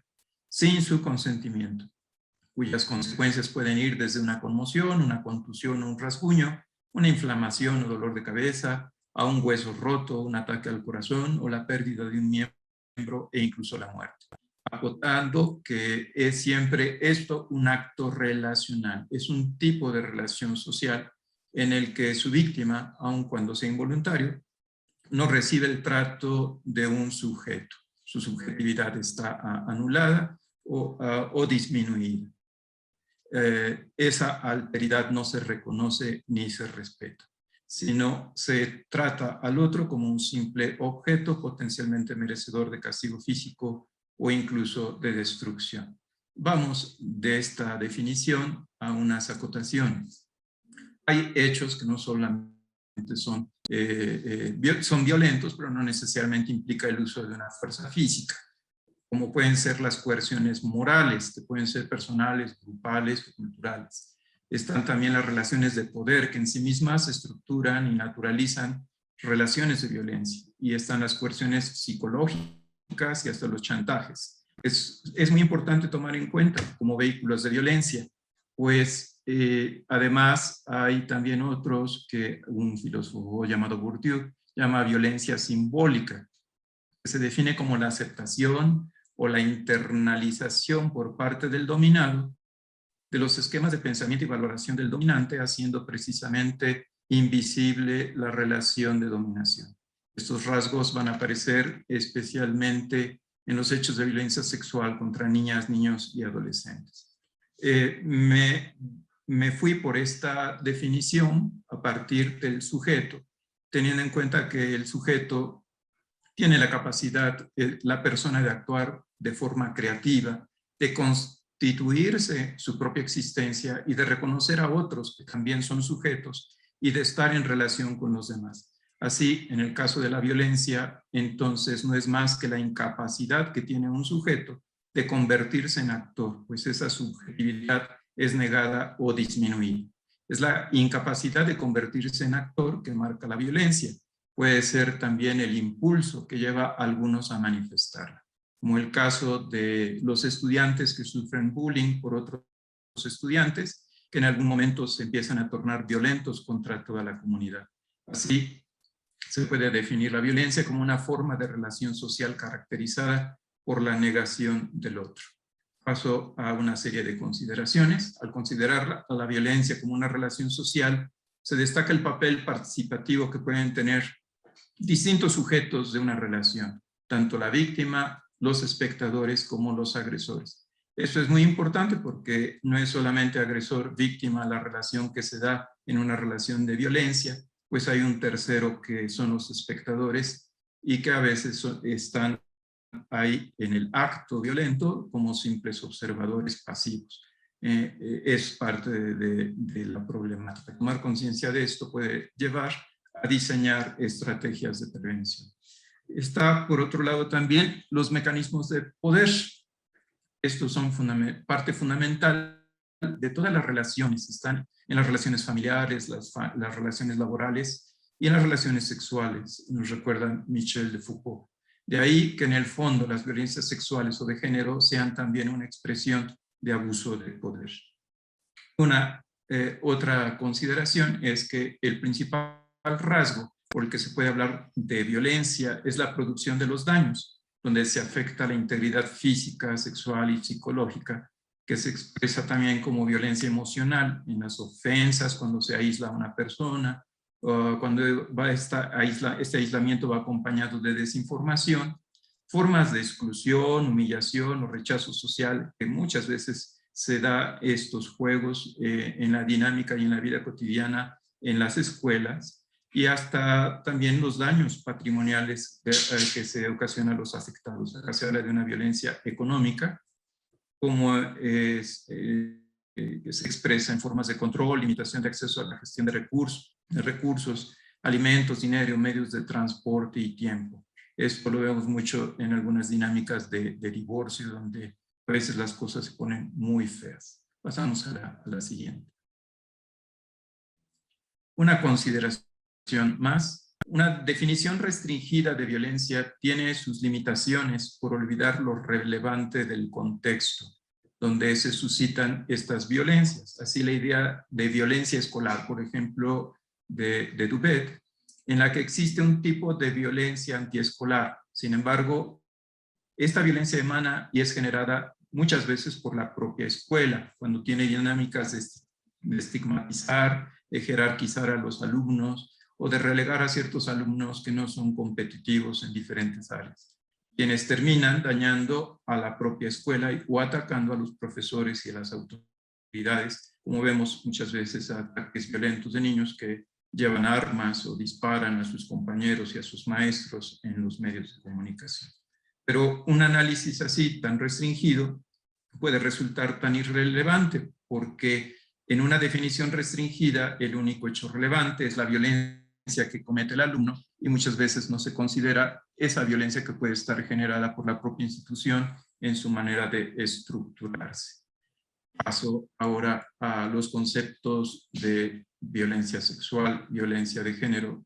sin su consentimiento, cuyas consecuencias pueden ir desde una conmoción, una contusión, un rasguño, una inflamación o dolor de cabeza, a un hueso roto, un ataque al corazón o la pérdida de un miembro e incluso la muerte. Acotando que es siempre esto un acto relacional, es un tipo de relación social en el que su víctima, aun cuando sea involuntario, no recibe el trato de un sujeto. Su subjetividad está anulada o disminuida. Esa alteridad no se reconoce ni se respeta, sino se trata al otro como un simple objeto potencialmente merecedor de castigo físico o incluso de destrucción. Vamos de esta definición a unas acotaciones. Hay hechos que no solamente son violentos, pero no necesariamente implica el uso de una fuerza física, como pueden ser las coerciones morales, que pueden ser personales, grupales o culturales. Están también las relaciones de poder, que en sí mismas estructuran y naturalizan relaciones de violencia. Y están las coerciones psicológicas y hasta los chantajes. Es muy importante tomar en cuenta como vehículos de violencia, pues además hay también otros que un filósofo llamado Bourdieu llama violencia simbólica, que se define como la aceptación o la internalización por parte del dominado de los esquemas de pensamiento y valoración del dominante, haciendo precisamente invisible la relación de dominación. Estos rasgos van a aparecer especialmente en los hechos de violencia sexual contra niñas, niños y adolescentes. Me fui por esta definición a partir del sujeto, teniendo en cuenta que el sujeto tiene la capacidad, la persona, de actuar de forma creativa, de constituirse su propia existencia y de reconocer a otros que también son sujetos y de estar en relación con los demás. Así, en el caso de la violencia, entonces no es más que la incapacidad que tiene un sujeto de convertirse en actor, pues esa subjetividad es negada o disminuida. Es la incapacidad de convertirse en actor que marca la violencia. Puede ser también el impulso que lleva a algunos a manifestarla, como el caso de los estudiantes que sufren bullying por otros estudiantes, que en algún momento se empiezan a tornar violentos contra toda la comunidad. Así, se puede definir la violencia como una forma de relación social caracterizada por la negación del otro. Paso a una serie de consideraciones. Al considerar la violencia como una relación social, se destaca el papel participativo que pueden tener distintos sujetos de una relación, tanto la víctima, los espectadores como los agresores. Esto es muy importante porque no es solamente agresor-víctima la relación que se da en una relación de violencia, pues hay un tercero que son los espectadores y que a veces están ahí en el acto violento como simples observadores pasivos. Es parte de la problemática. Tomar conciencia de esto puede llevar a diseñar estrategias de prevención. Está, por otro lado, también los mecanismos de poder. Estos son parte fundamental de todas las relaciones. Están en las relaciones familiares, las relaciones laborales y en las relaciones sexuales, nos recuerda Michel de Foucault. De ahí que en el fondo las violencias sexuales o de género sean también una expresión de abuso de poder. Otra consideración es que el principal rasgo por el que se puede hablar de violencia es la producción de los daños, donde se afecta la integridad física, sexual y psicológica, que se expresa también como violencia emocional en las ofensas, cuando se aísla a una persona, cuando este aislamiento va acompañado de desinformación, formas de exclusión, humillación o rechazo social que muchas veces se da estos juegos en la dinámica y en la vida cotidiana en las escuelas, y hasta también los daños patrimoniales que se ocasionan a los afectados. Acá se habla de una violencia económica, como que se expresa en formas de control, limitación de acceso a la gestión de recursos, alimentos, dinero, medios de transporte y tiempo. Esto lo vemos mucho en algunas dinámicas de divorcio, donde a veces las cosas se ponen muy feas. Pasamos a la siguiente. Una consideración más. Una definición restringida de violencia tiene sus limitaciones por olvidar lo relevante del contexto donde se suscitan estas violencias. Así la idea de violencia escolar, por ejemplo, de Dubet, en la que existe un tipo de violencia antiescolar. Sin embargo, esta violencia emana y es generada muchas veces por la propia escuela, cuando tiene dinámicas de estigmatizar, de jerarquizar a los alumnos o de relegar a ciertos alumnos que no son competitivos en diferentes áreas, quienes terminan dañando a la propia escuela o atacando a los profesores y a las autoridades, como vemos muchas veces ataques violentos de niños que llevan armas o disparan a sus compañeros y a sus maestros en los medios de comunicación. Pero un análisis así tan restringido puede resultar tan irrelevante porque en una definición restringida el único hecho relevante es la violencia que comete el alumno y muchas veces no se considera esa violencia que puede estar generada por la propia institución en su manera de estructurarse. Paso ahora a los conceptos de violencia sexual, violencia de género.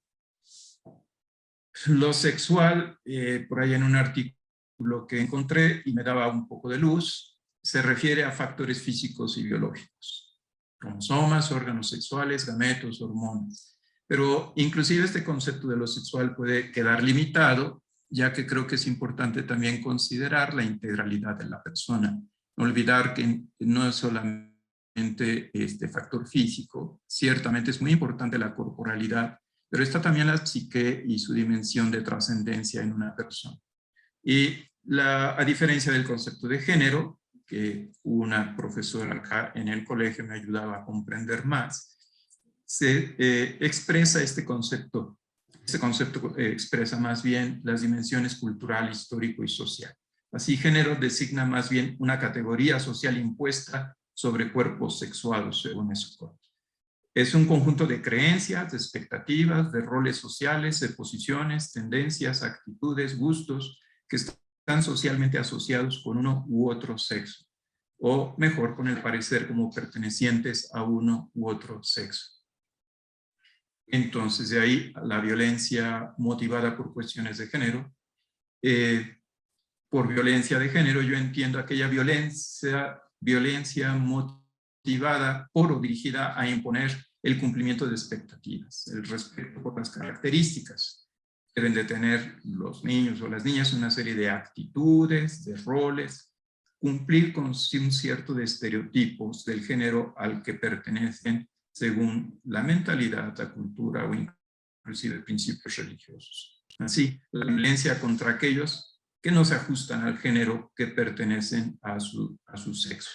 Lo sexual, por ahí en un artículo que encontré y me daba un poco de luz, se refiere a factores físicos y biológicos, cromosomas, órganos sexuales, gametos, hormonas. Pero inclusive este concepto de lo sexual puede quedar limitado, ya que creo que es importante también considerar la integralidad de la persona. No olvidar que no es solamente este factor físico, ciertamente es muy importante la corporalidad, pero está también la psique y su dimensión de trascendencia en una persona. Y a diferencia del concepto de género, que una profesora acá en el colegio me ayudaba a comprender más, se expresa este concepto. Este concepto expresa más bien las dimensiones cultural, histórico y social. Así, género designa más bien una categoría social impuesta sobre cuerpos sexuados, según eso. Es un conjunto de creencias, de expectativas, de roles sociales, de posiciones, tendencias, actitudes, gustos, que están socialmente asociados con uno u otro sexo, o mejor, con el parecer como pertenecientes a uno u otro sexo. Entonces, de ahí la violencia motivada por cuestiones de género. Por violencia de género yo entiendo aquella violencia motivada por o dirigida a imponer el cumplimiento de expectativas, el respeto por las características. Deben de tener los niños o las niñas una serie de actitudes, de roles, cumplir con un cierto de estereotipos del género al que pertenecen según la mentalidad, la cultura o inclusive principios religiosos. Así, la violencia contra aquellos que no se ajustan al género que pertenecen a su sexo.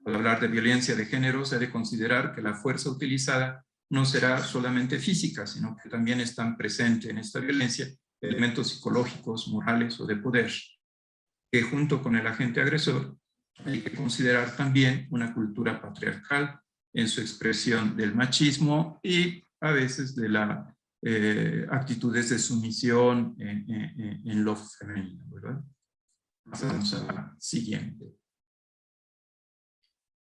Al hablar de violencia de género, se ha de considerar que la fuerza utilizada no será solamente física, sino que también están presentes en esta violencia elementos psicológicos, morales o de poder, que junto con el agente agresor hay que considerar también una cultura patriarcal en su expresión del machismo y a veces de las actitudes de sumisión en lo femenino, ¿verdad? Pasamos a la siguiente.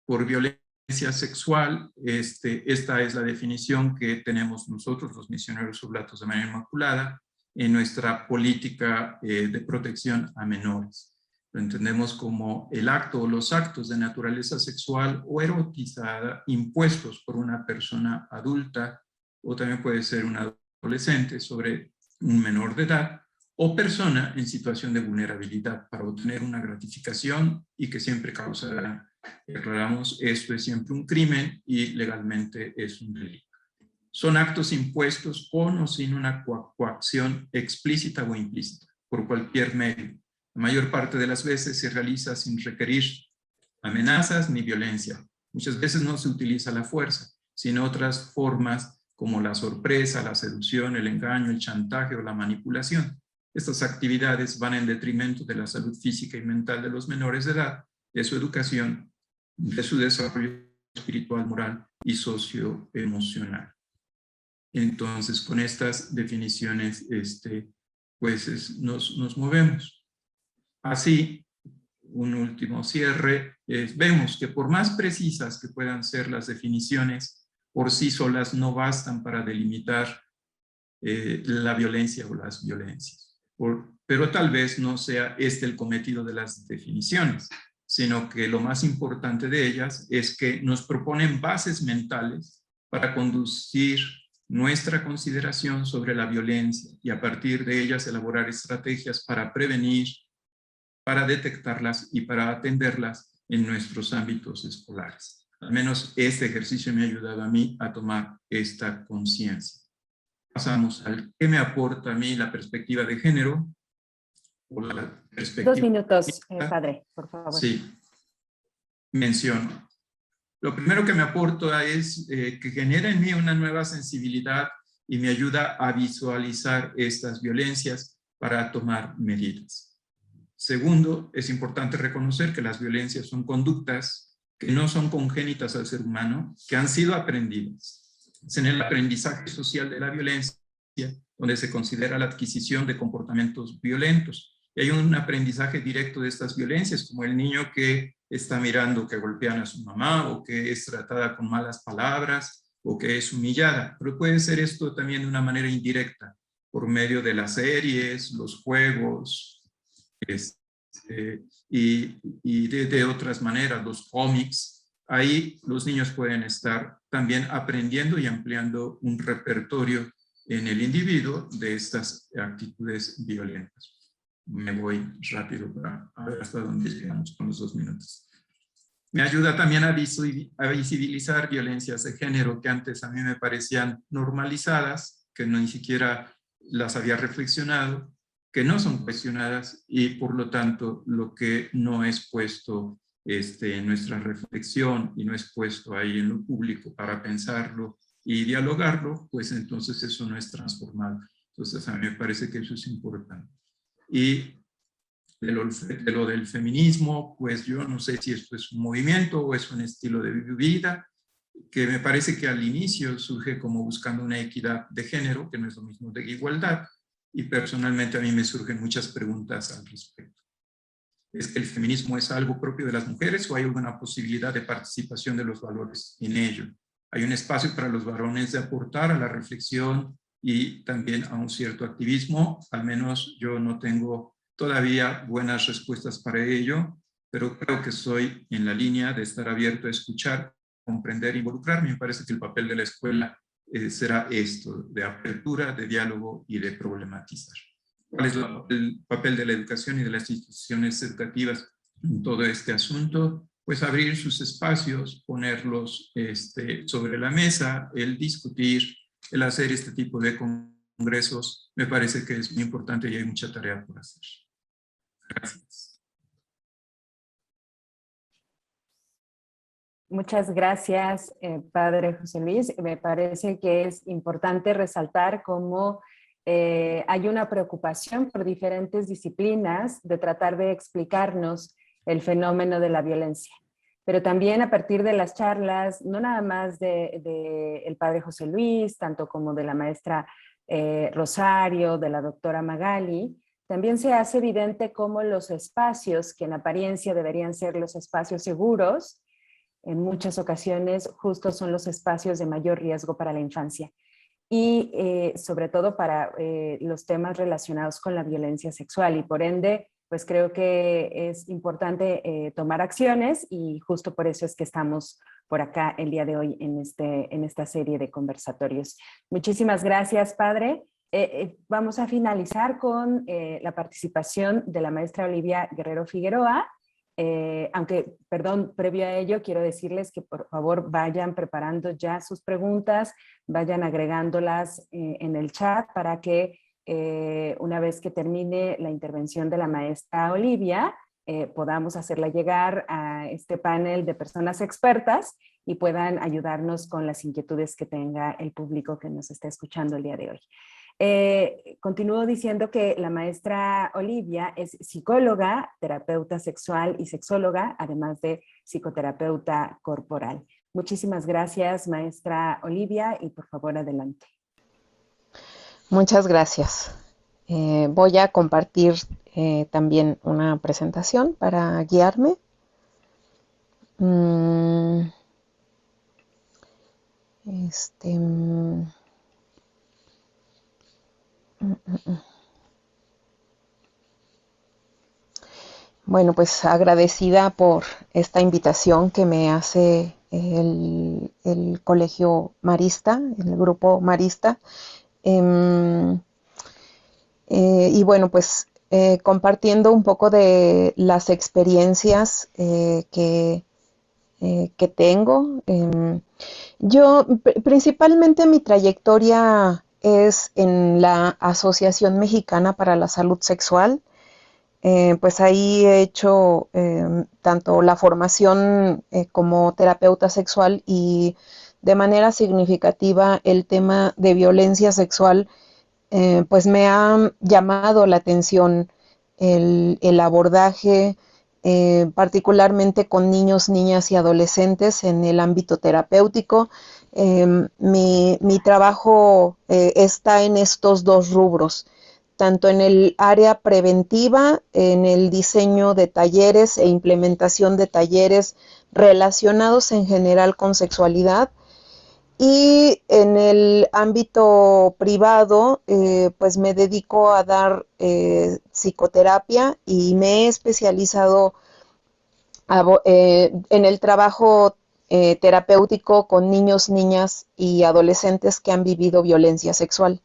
Por violencia sexual, esta es la definición que tenemos nosotros, los misioneros oblatos de María Inmaculada, en nuestra política de protección a menores. Lo entendemos como el acto o los actos de naturaleza sexual o erotizada impuestos por una persona adulta, o también puede ser un adolescente sobre un menor de edad, o persona en situación de vulnerabilidad para obtener una gratificación y que siempre causará, aclaramos, esto es siempre un crimen y legalmente es un delito. Son actos impuestos con o sin una coacción explícita o implícita, por cualquier medio. La mayor parte de las veces se realiza sin requerir amenazas ni violencia. Muchas veces no se utiliza la fuerza, sino otras formas como la sorpresa, la seducción, el engaño, el chantaje o la manipulación. Estas actividades van en detrimento de la salud física y mental de los menores de edad, de su educación, de su desarrollo espiritual, moral y socioemocional. Entonces, con estas definiciones, pues nos movemos. Así, un último cierre, vemos que por más precisas que puedan ser las definiciones, por sí solas no bastan para delimitar la violencia o las violencias. Pero tal vez no sea este el cometido de las definiciones, sino que lo más importante de ellas es que nos proponen bases mentales para conducir nuestra consideración sobre la violencia y a partir de ellas elaborar estrategias para prevenir, para detectarlas y para atenderlas en nuestros ámbitos escolares. Al menos este ejercicio me ha ayudado a mí a tomar esta conciencia. Pasamos al qué me aporta a mí la perspectiva de género. O la perspectiva 2 minutos, padre, por favor. Sí, menciono. Lo primero que me aporta es que genera en mí una nueva sensibilidad y me ayuda a visualizar estas violencias para tomar medidas. Segundo, es importante reconocer que las violencias son conductas que no son congénitas al ser humano, que han sido aprendidas. Es en el aprendizaje social de la violencia donde se considera la adquisición de comportamientos violentos. Y hay un aprendizaje directo de estas violencias, como el niño que está mirando que golpean a su mamá o que es tratada con malas palabras o que es humillada. Pero puede ser esto también de una manera indirecta, por medio de las series, los juegos, y de otras maneras, los cómics. Ahí los niños pueden estar también aprendiendo y ampliando un repertorio en el individuo de estas actitudes violentas. Me voy rápido para ver hasta dónde llegamos con los 2 minutos. Me ayuda también a visibilizar violencias de género que antes a mí me parecían normalizadas, que no ni siquiera las había reflexionado, que no son cuestionadas y por lo tanto lo que no es puesto en nuestra reflexión y no es puesto ahí en lo público para pensarlo y dialogarlo, pues entonces eso no es transformado. Entonces a mí me parece que eso es importante. Y de lo del feminismo, pues yo no sé si esto es un movimiento o es un estilo de vida, que me parece que al inicio surge como buscando una equidad de género, que no es lo mismo de igualdad, y personalmente a mí me surgen muchas preguntas al respecto. ¿Es que el feminismo es algo propio de las mujeres o hay alguna posibilidad de participación de los valores en ello? Hay un espacio para los varones de aportar a la reflexión y también a un cierto activismo. Al menos yo no tengo todavía buenas respuestas para ello, pero creo que estoy en la línea de estar abierto a escuchar, comprender, involucrarme. Me parece que el papel de la escuela será esto, de apertura, de diálogo y de problematizar. ¿Cuál es el papel de la educación y de las instituciones educativas en todo este asunto? Pues abrir sus espacios, ponerlos sobre la mesa, el discutir, el hacer este tipo de congresos, me parece que es muy importante y hay mucha tarea por hacer. Gracias. Muchas gracias, padre José Luis. Me parece que es importante resaltar cómo hay una preocupación por diferentes disciplinas de tratar de explicarnos el fenómeno de la violencia. Pero también a partir de las charlas, no nada más de el padre José Luis, tanto como de la maestra Rosario, de la doctora Magali, también se hace evidente cómo los espacios que en apariencia deberían ser los espacios seguros, en muchas ocasiones justo son los espacios de mayor riesgo para la infancia y sobre todo para los temas relacionados con la violencia sexual y por ende pues creo que es importante tomar acciones y justo por eso es que estamos por acá el día de hoy en esta serie de conversatorios. Muchísimas gracias, padre. Vamos a finalizar con la participación de la maestra Olivia Guerrero Figueroa. Aunque, perdón, previo a ello, quiero decirles que por favor vayan preparando ya sus preguntas, vayan agregándolas en el chat para que una vez que termine la intervención de la maestra Olivia, podamos hacerla llegar a este panel de personas expertas y puedan ayudarnos con las inquietudes que tenga el público que nos está escuchando el día de hoy. Continúo diciendo que la maestra Olivia es psicóloga, terapeuta sexual y sexóloga, además de psicoterapeuta corporal. Muchísimas gracias, maestra Olivia, y por favor, adelante. Muchas gracias. Voy a compartir también una presentación para guiarme. Bueno, pues agradecida por esta invitación que me hace el Colegio Marista, el Grupo Marista. Y bueno, pues compartiendo un poco de las experiencias que tengo. Yo, principalmente mi trayectoria es en la Asociación Mexicana para la Salud Sexual. Pues ahí he hecho tanto la formación como terapeuta sexual y de manera significativa el tema de violencia sexual, pues me ha llamado la atención el abordaje, particularmente con niños, niñas y adolescentes en el ámbito terapéutico. Mi trabajo está en estos dos rubros, tanto en el área preventiva, en el diseño de talleres e implementación de talleres relacionados en general con sexualidad, y en el ámbito privado, pues me dedico a dar psicoterapia y me he especializado en el trabajo terapéutico con niños, niñas y adolescentes que han vivido violencia sexual.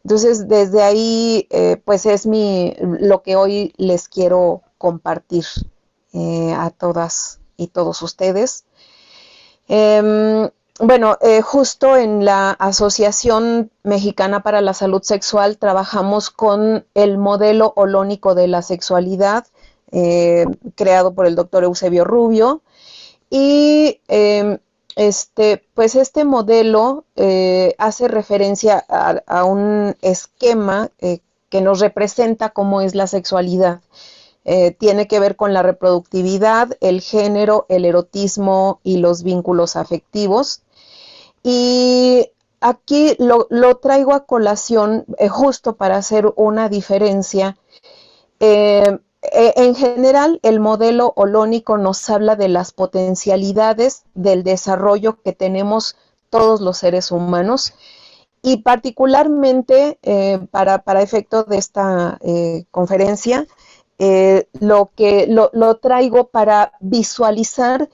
Entonces, desde ahí, pues es lo que hoy les quiero compartir a todas y todos ustedes. Bueno, justo en la Asociación Mexicana para la Salud Sexual trabajamos con el modelo holónico de la sexualidad, creado por el doctor Eusebio Rubio, y pues este modelo hace referencia a un esquema que nos representa cómo es la sexualidad. Tiene que ver con la reproductividad, el género, el erotismo y los vínculos afectivos. Y aquí lo traigo a colación justo para hacer una diferencia. En general, el modelo holónico nos habla de las potencialidades del desarrollo que tenemos todos los seres humanos, y particularmente para efecto de esta conferencia, lo traigo para visualizar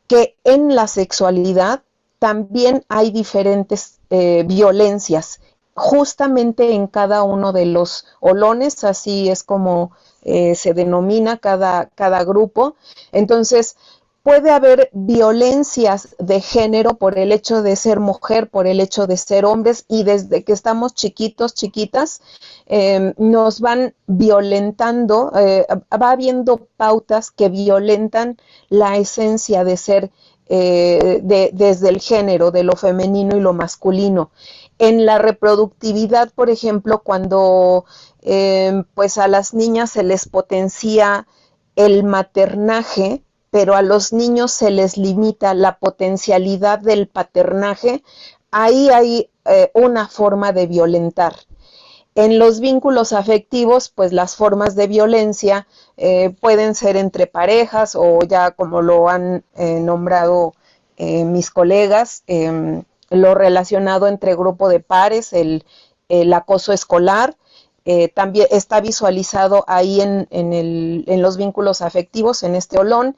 que en la sexualidad también hay diferentes violencias, justamente en cada uno de los holones, así es como se denomina cada grupo. Entonces, puede haber violencias de género por el hecho de ser mujer, por el hecho de ser hombres, y desde que estamos chiquitos, chiquitas, nos van violentando, va habiendo pautas que violentan la esencia de ser desde el género, de lo femenino y lo masculino. En la reproductividad, por ejemplo, cuando pues a las niñas se les potencia el maternaje, pero a los niños se les limita la potencialidad del paternaje, ahí hay una forma de violentar. En los vínculos afectivos, pues las formas de violencia pueden ser entre parejas o ya como lo han nombrado mis colegas, lo relacionado entre grupo de pares, el acoso escolar, también está visualizado ahí en los vínculos afectivos, en este olón,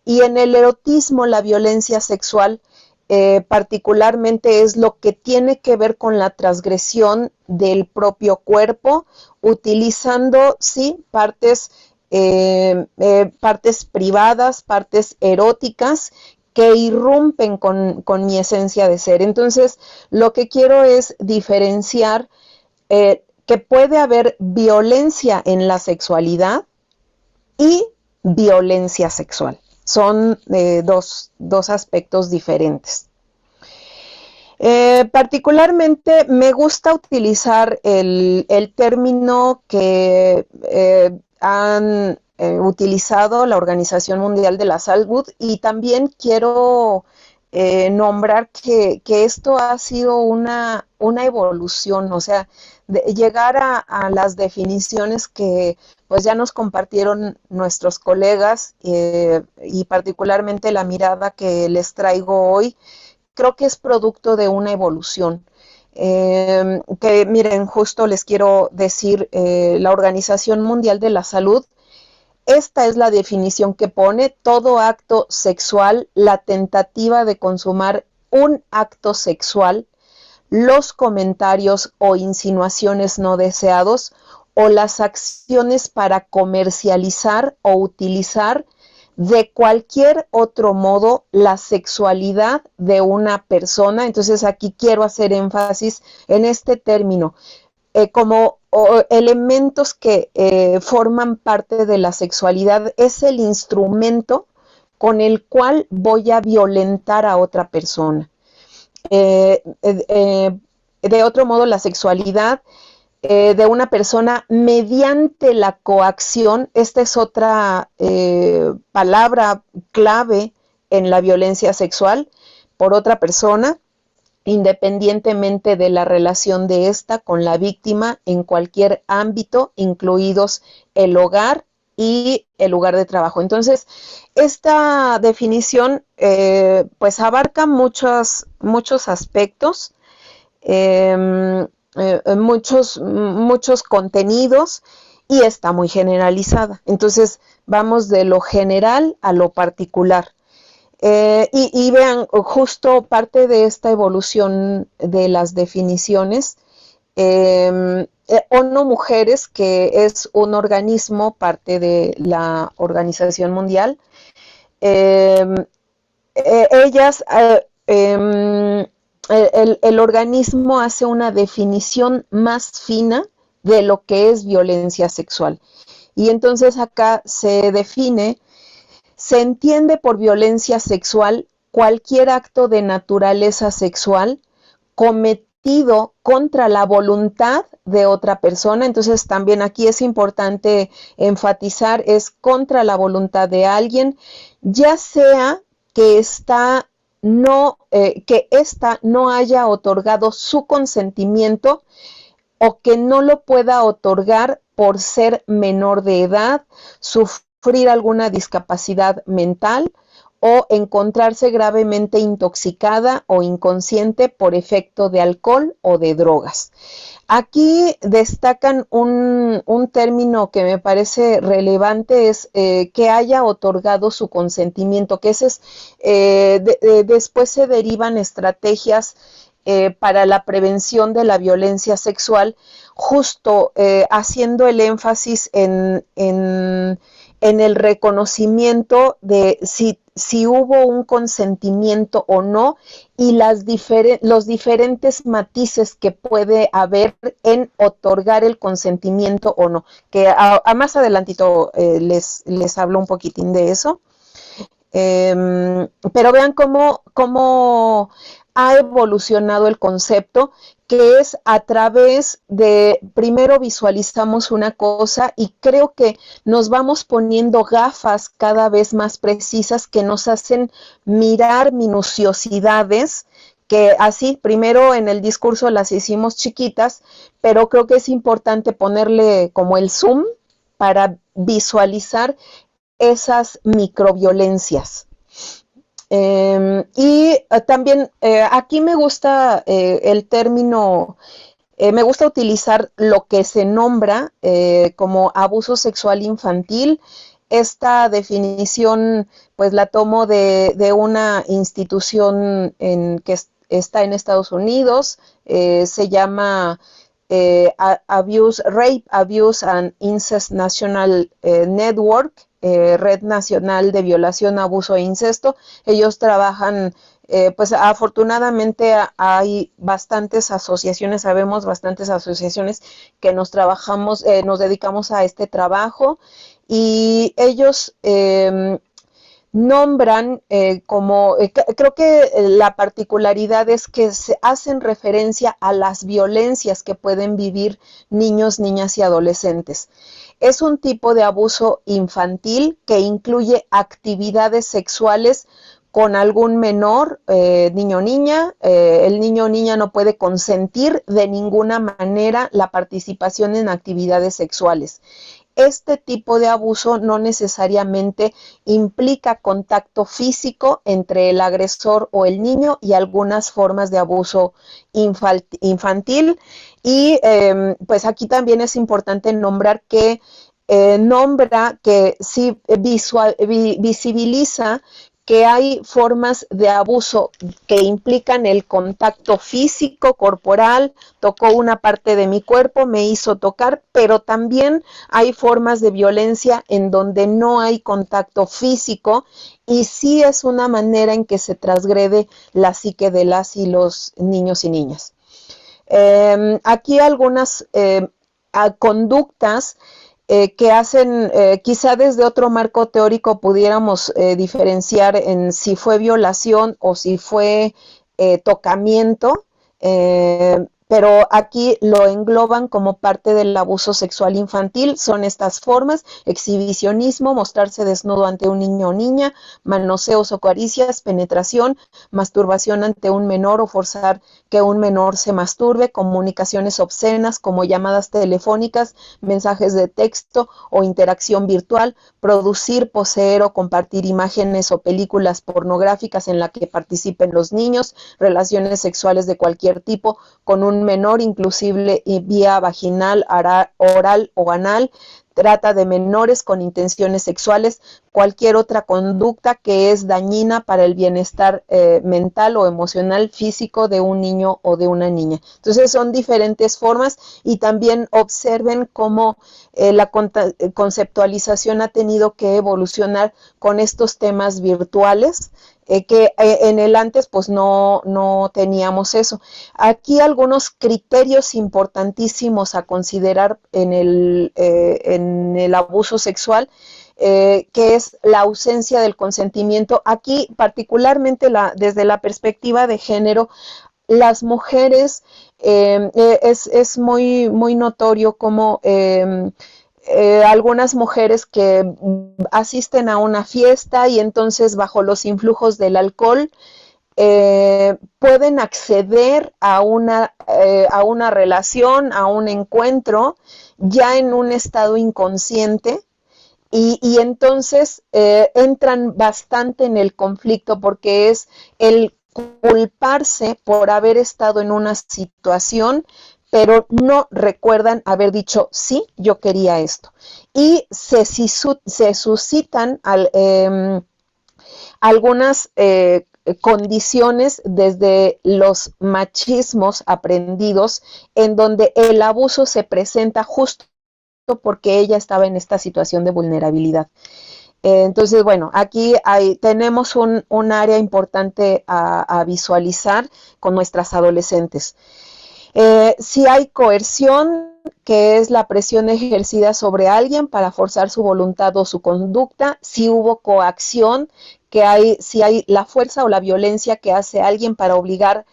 y en el erotismo, la violencia sexual, particularmente es lo que tiene que ver con la transgresión del propio cuerpo, utilizando, sí, partes privadas, partes eróticas, que irrumpen con mi esencia de ser. Entonces, lo que quiero es diferenciar que puede haber violencia en la sexualidad y violencia sexual. Son dos aspectos diferentes. Particularmente me gusta utilizar el término que han utilizado la Organización Mundial de la Salud, y también quiero nombrar que esto ha sido una evolución, o sea, llegar a las definiciones que pues ya nos compartieron nuestros colegas, y particularmente la mirada que les traigo hoy, creo que es producto de una evolución. Que miren, justo les quiero decir, la Organización Mundial de la Salud, esta es la definición que pone: todo acto sexual, la tentativa de consumar un acto sexual, los comentarios o insinuaciones no deseados, o las acciones para comercializar o utilizar de cualquier otro modo la sexualidad de una persona. Entonces aquí quiero hacer énfasis en este término, como elementos que forman parte de la sexualidad. Es el instrumento con el cual voy a violentar a otra persona. De otro modo, la sexualidad de una persona mediante la coacción, esta es otra palabra clave en la violencia sexual, por otra persona, independientemente de la relación de esta con la víctima en cualquier ámbito, incluidos el hogar y el lugar de trabajo. Entonces, esta definición pues abarca muchos aspectos, muchos contenidos, y está muy generalizada. Entonces, vamos de lo general a lo particular. Y vean, justo parte de esta evolución de las definiciones, ONU Mujeres, que es un organismo, parte de la Organización Mundial, ellas, el organismo hace una definición más fina de lo que es violencia sexual. Y entonces acá se define: se entiende por violencia sexual cualquier acto de naturaleza sexual cometido contra la voluntad de otra persona. Entonces también aquí es importante enfatizar, es contra la voluntad de alguien, ya sea que ésta no haya otorgado su consentimiento, o que no lo pueda otorgar por ser menor de edad, sufrir alguna discapacidad mental, o encontrarse gravemente intoxicada o inconsciente por efecto de alcohol o de drogas. Aquí destacan un término que me parece relevante, es que haya otorgado su consentimiento, que ese es, después se derivan estrategias para la prevención de la violencia sexual, justo haciendo el énfasis en el reconocimiento de si hubo un consentimiento o no, y los diferentes matices que puede haber en otorgar el consentimiento o no, que a más adelantito les hablo un poquitín de eso. Pero vean cómo ha evolucionado el concepto, que es a través de, primero visualizamos una cosa y creo que nos vamos poniendo gafas cada vez más precisas que nos hacen mirar minuciosidades, que así primero en el discurso las hicimos chiquitas, pero creo que es importante ponerle como el zoom para visualizar esas microviolencias. Y también aquí me gusta el término Me gusta utilizar lo que se nombra como abuso sexual infantil. Esta definición pues la tomo de una institución que está en Estados Unidos, se llama Rape, Abuse and Incest National Network, Red Nacional de Violación, Abuso e Incesto. Ellos trabajan, pues afortunadamente hay bastantes asociaciones, sabemos bastantes asociaciones que nos dedicamos a este trabajo, y ellos nombran creo que la particularidad es que se hacen referencia a las violencias que pueden vivir niños, niñas y adolescentes. Es un tipo de abuso infantil que incluye actividades sexuales con algún menor, niño o niña. El niño o niña no puede consentir de ninguna manera la participación en actividades sexuales. Este tipo de abuso no necesariamente implica contacto físico entre el agresor o el niño y algunas formas de abuso infantil. Y pues aquí también es importante nombrar que sí visibiliza que hay formas de abuso que implican el contacto físico, corporal, tocó una parte de mi cuerpo, me hizo tocar, pero también hay formas de violencia en donde no hay contacto físico, y sí es una manera en que se transgrede la psique de las y los niños y niñas. Aquí algunas conductas que hacen, quizá desde otro marco teórico pudiéramos diferenciar en si fue violación o si fue tocamiento, pero aquí lo engloban como parte del abuso sexual infantil. Son estas formas: exhibicionismo, mostrarse desnudo ante un niño o niña, manoseos o caricias, penetración, masturbación ante un menor o forzar que un menor se masturbe, comunicaciones obscenas como llamadas telefónicas, mensajes de texto o interacción virtual, producir, poseer o compartir imágenes o películas pornográficas en las que participen los niños, relaciones sexuales de cualquier tipo con un menor, inclusive vía vaginal, oral o anal, trata de menores con intenciones sexuales, cualquier otra conducta que es dañina para el bienestar mental o emocional, físico de un niño o de una niña. Entonces son diferentes formas, y también observen cómo la conceptualización ha tenido que evolucionar con estos temas virtuales, que en el antes pues no teníamos eso. Aquí algunos criterios importantísimos a considerar en el abuso sexual, que es la ausencia del consentimiento. Aquí particularmente desde la perspectiva de género, las mujeres, es muy, muy notorio como algunas mujeres que asisten a una fiesta y entonces bajo los influjos del alcohol pueden acceder a una relación, a un encuentro, ya en un estado inconsciente, y entonces entran bastante en el conflicto, porque es el culparse por haber estado en una situación, pero no recuerdan haber dicho, sí, yo quería esto. Y se suscitan algunas condiciones desde los machismos aprendidos, en donde el abuso se presenta justo porque ella estaba en esta situación de vulnerabilidad. Entonces, bueno, aquí tenemos un área importante a visualizar con nuestras adolescentes. Si hay coerción, que es la presión ejercida sobre alguien para forzar su voluntad o su conducta. Si hubo coacción, si hay la fuerza o la violencia que hace alguien para obligar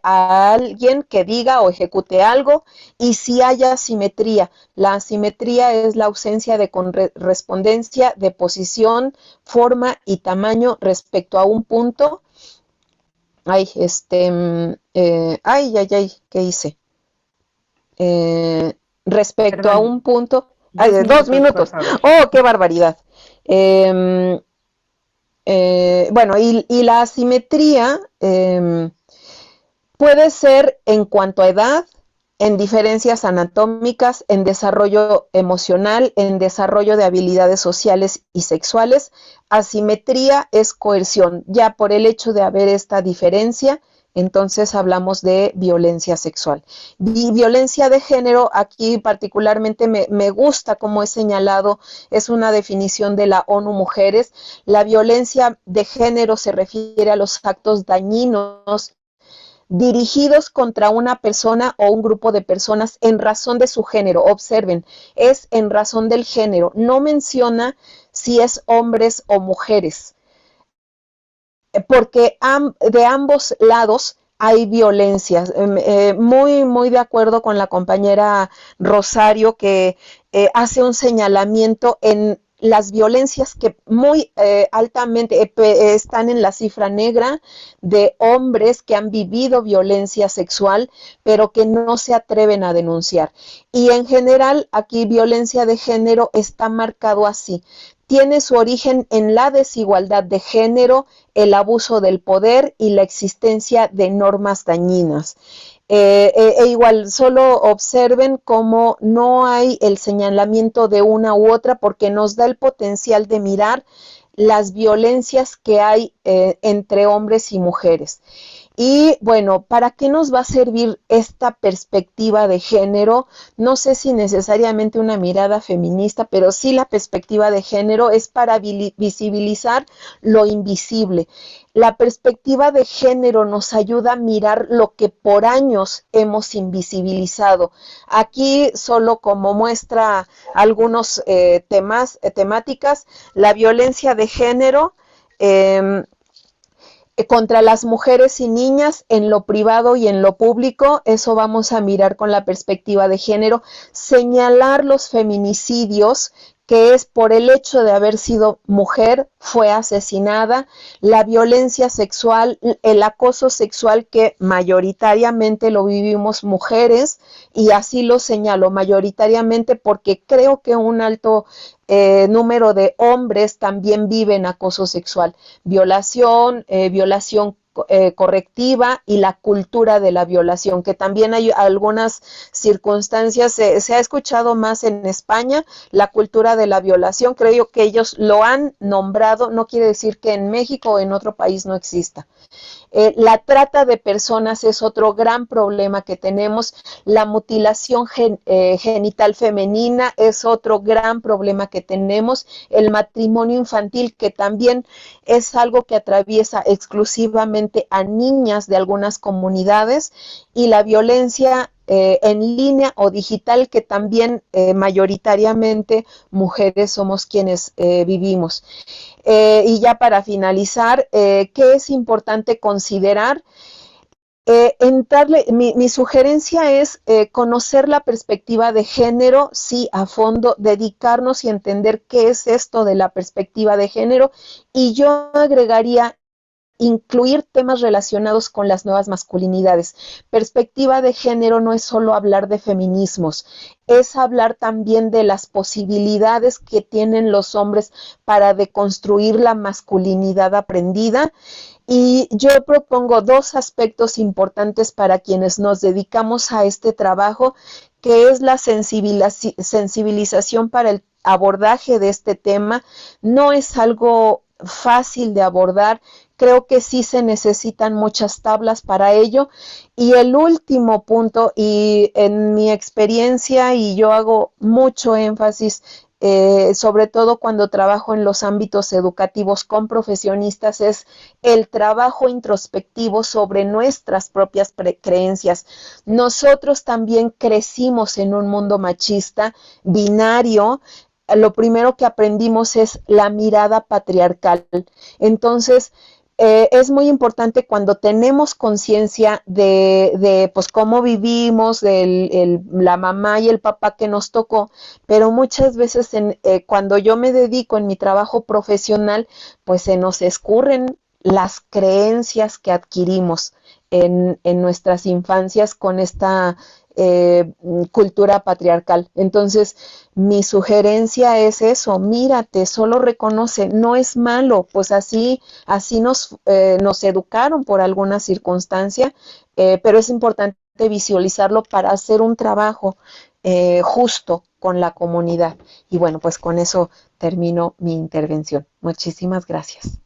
a alguien que diga o ejecute algo. Y si hay asimetría, la asimetría es la ausencia de correspondencia de posición, forma y tamaño respecto a un punto. ¿Qué hice? Respecto Perdón, a un punto. 2 minutos. ¡Oh, qué barbaridad! Bueno, y la asimetría puede ser en cuanto a edad, en diferencias anatómicas, en desarrollo emocional, en desarrollo de habilidades sociales y sexuales. Asimetría es coerción. Ya por el hecho de haber esta diferencia, entonces hablamos de violencia sexual. Y violencia de género, aquí particularmente me gusta como he señalado, es una definición de la ONU Mujeres. La violencia de género se refiere a los actos dañinos dirigidos contra una persona o un grupo de personas en razón de su género. Observen, es en razón del género. No menciona si es hombres o mujeres, porque de ambos lados hay violencias. Muy de acuerdo con la compañera Rosario, que hace un señalamiento en las violencias que muy altamente están en la cifra negra de hombres que han vivido violencia sexual, pero que no se atreven a denunciar. Y en general, aquí violencia de género está marcado así. Tiene su origen en la desigualdad de género, el abuso del poder y la existencia de normas dañinas. Igual, solo observen cómo no hay el señalamiento de una u otra, porque nos da el potencial de mirar las violencias que hay entre hombres y mujeres. Y bueno, ¿para qué nos va a servir esta perspectiva de género? No sé si necesariamente una mirada feminista, pero sí la perspectiva de género es para visibilizar lo invisible. La perspectiva de género nos ayuda a mirar lo que por años hemos invisibilizado. Aquí solo como muestra algunos temáticas, la violencia de género, contra las mujeres y niñas en lo privado y en lo público. Eso vamos a mirar con la perspectiva de género. Señalar los feminicidios, que es por el hecho de haber sido mujer, fue asesinada, la violencia sexual, el acoso sexual, que mayoritariamente lo vivimos mujeres, y así lo señalo mayoritariamente porque creo que un alto número de hombres también viven acoso sexual, violación correctiva y la cultura de la violación, que también hay algunas circunstancias, se ha escuchado más en España, la cultura de la violación. Creo que ellos lo han nombrado, no quiere decir que en México o en otro país no exista. La trata de personas es otro gran problema que tenemos. La mutilación genital femenina es otro gran problema que tenemos. El matrimonio infantil, que también es algo que atraviesa exclusivamente a niñas de algunas comunidades, y la violencia en línea o digital, que también mayoritariamente mujeres somos quienes vivimos. Y ya para finalizar, ¿qué es importante considerar? Mi sugerencia es conocer la perspectiva de género, sí, a fondo, dedicarnos y entender qué es esto de la perspectiva de género, y yo agregaría incluir temas relacionados con las nuevas masculinidades. Perspectiva de género no es solo hablar de feminismos, es hablar también de las posibilidades que tienen los hombres para deconstruir la masculinidad aprendida. Y yo propongo dos aspectos importantes para quienes nos dedicamos a este trabajo, que es la sensibilización para el abordaje de este tema. No es algo fácil de abordar, creo que sí se necesitan muchas tablas para ello. Y el último punto, y en mi experiencia, y yo hago mucho énfasis, sobre todo cuando trabajo en los ámbitos educativos con profesionistas, es el trabajo introspectivo sobre nuestras propias creencias. Nosotros también crecimos en un mundo machista, binario. Lo primero que aprendimos es la mirada patriarcal. Entonces, es muy importante cuando tenemos conciencia de pues cómo vivimos, de la mamá y el papá que nos tocó, pero muchas veces cuando yo me dedico en mi trabajo profesional, pues se nos escurren las creencias que adquirimos en nuestras infancias con esta cultura patriarcal. Entonces, mi sugerencia es eso: mírate, solo reconoce, no es malo, pues así nos educaron por alguna circunstancia, pero es importante visualizarlo para hacer un trabajo justo con la comunidad. Y bueno, pues con eso termino mi intervención. Muchísimas gracias.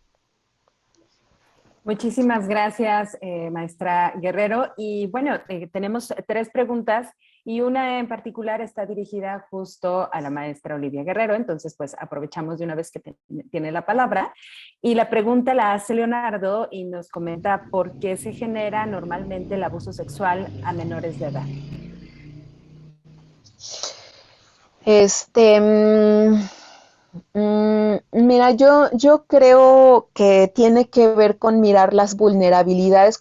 Muchísimas gracias, maestra Guerrero. Y bueno, tenemos 3 preguntas y una en particular está dirigida justo a la maestra Olivia Guerrero. Entonces, pues aprovechamos de una vez que tiene la palabra. Y la pregunta la hace Leonardo y nos comenta por qué se genera normalmente el abuso sexual a menores de edad. Mira, yo creo que tiene que ver con mirar las vulnerabilidades,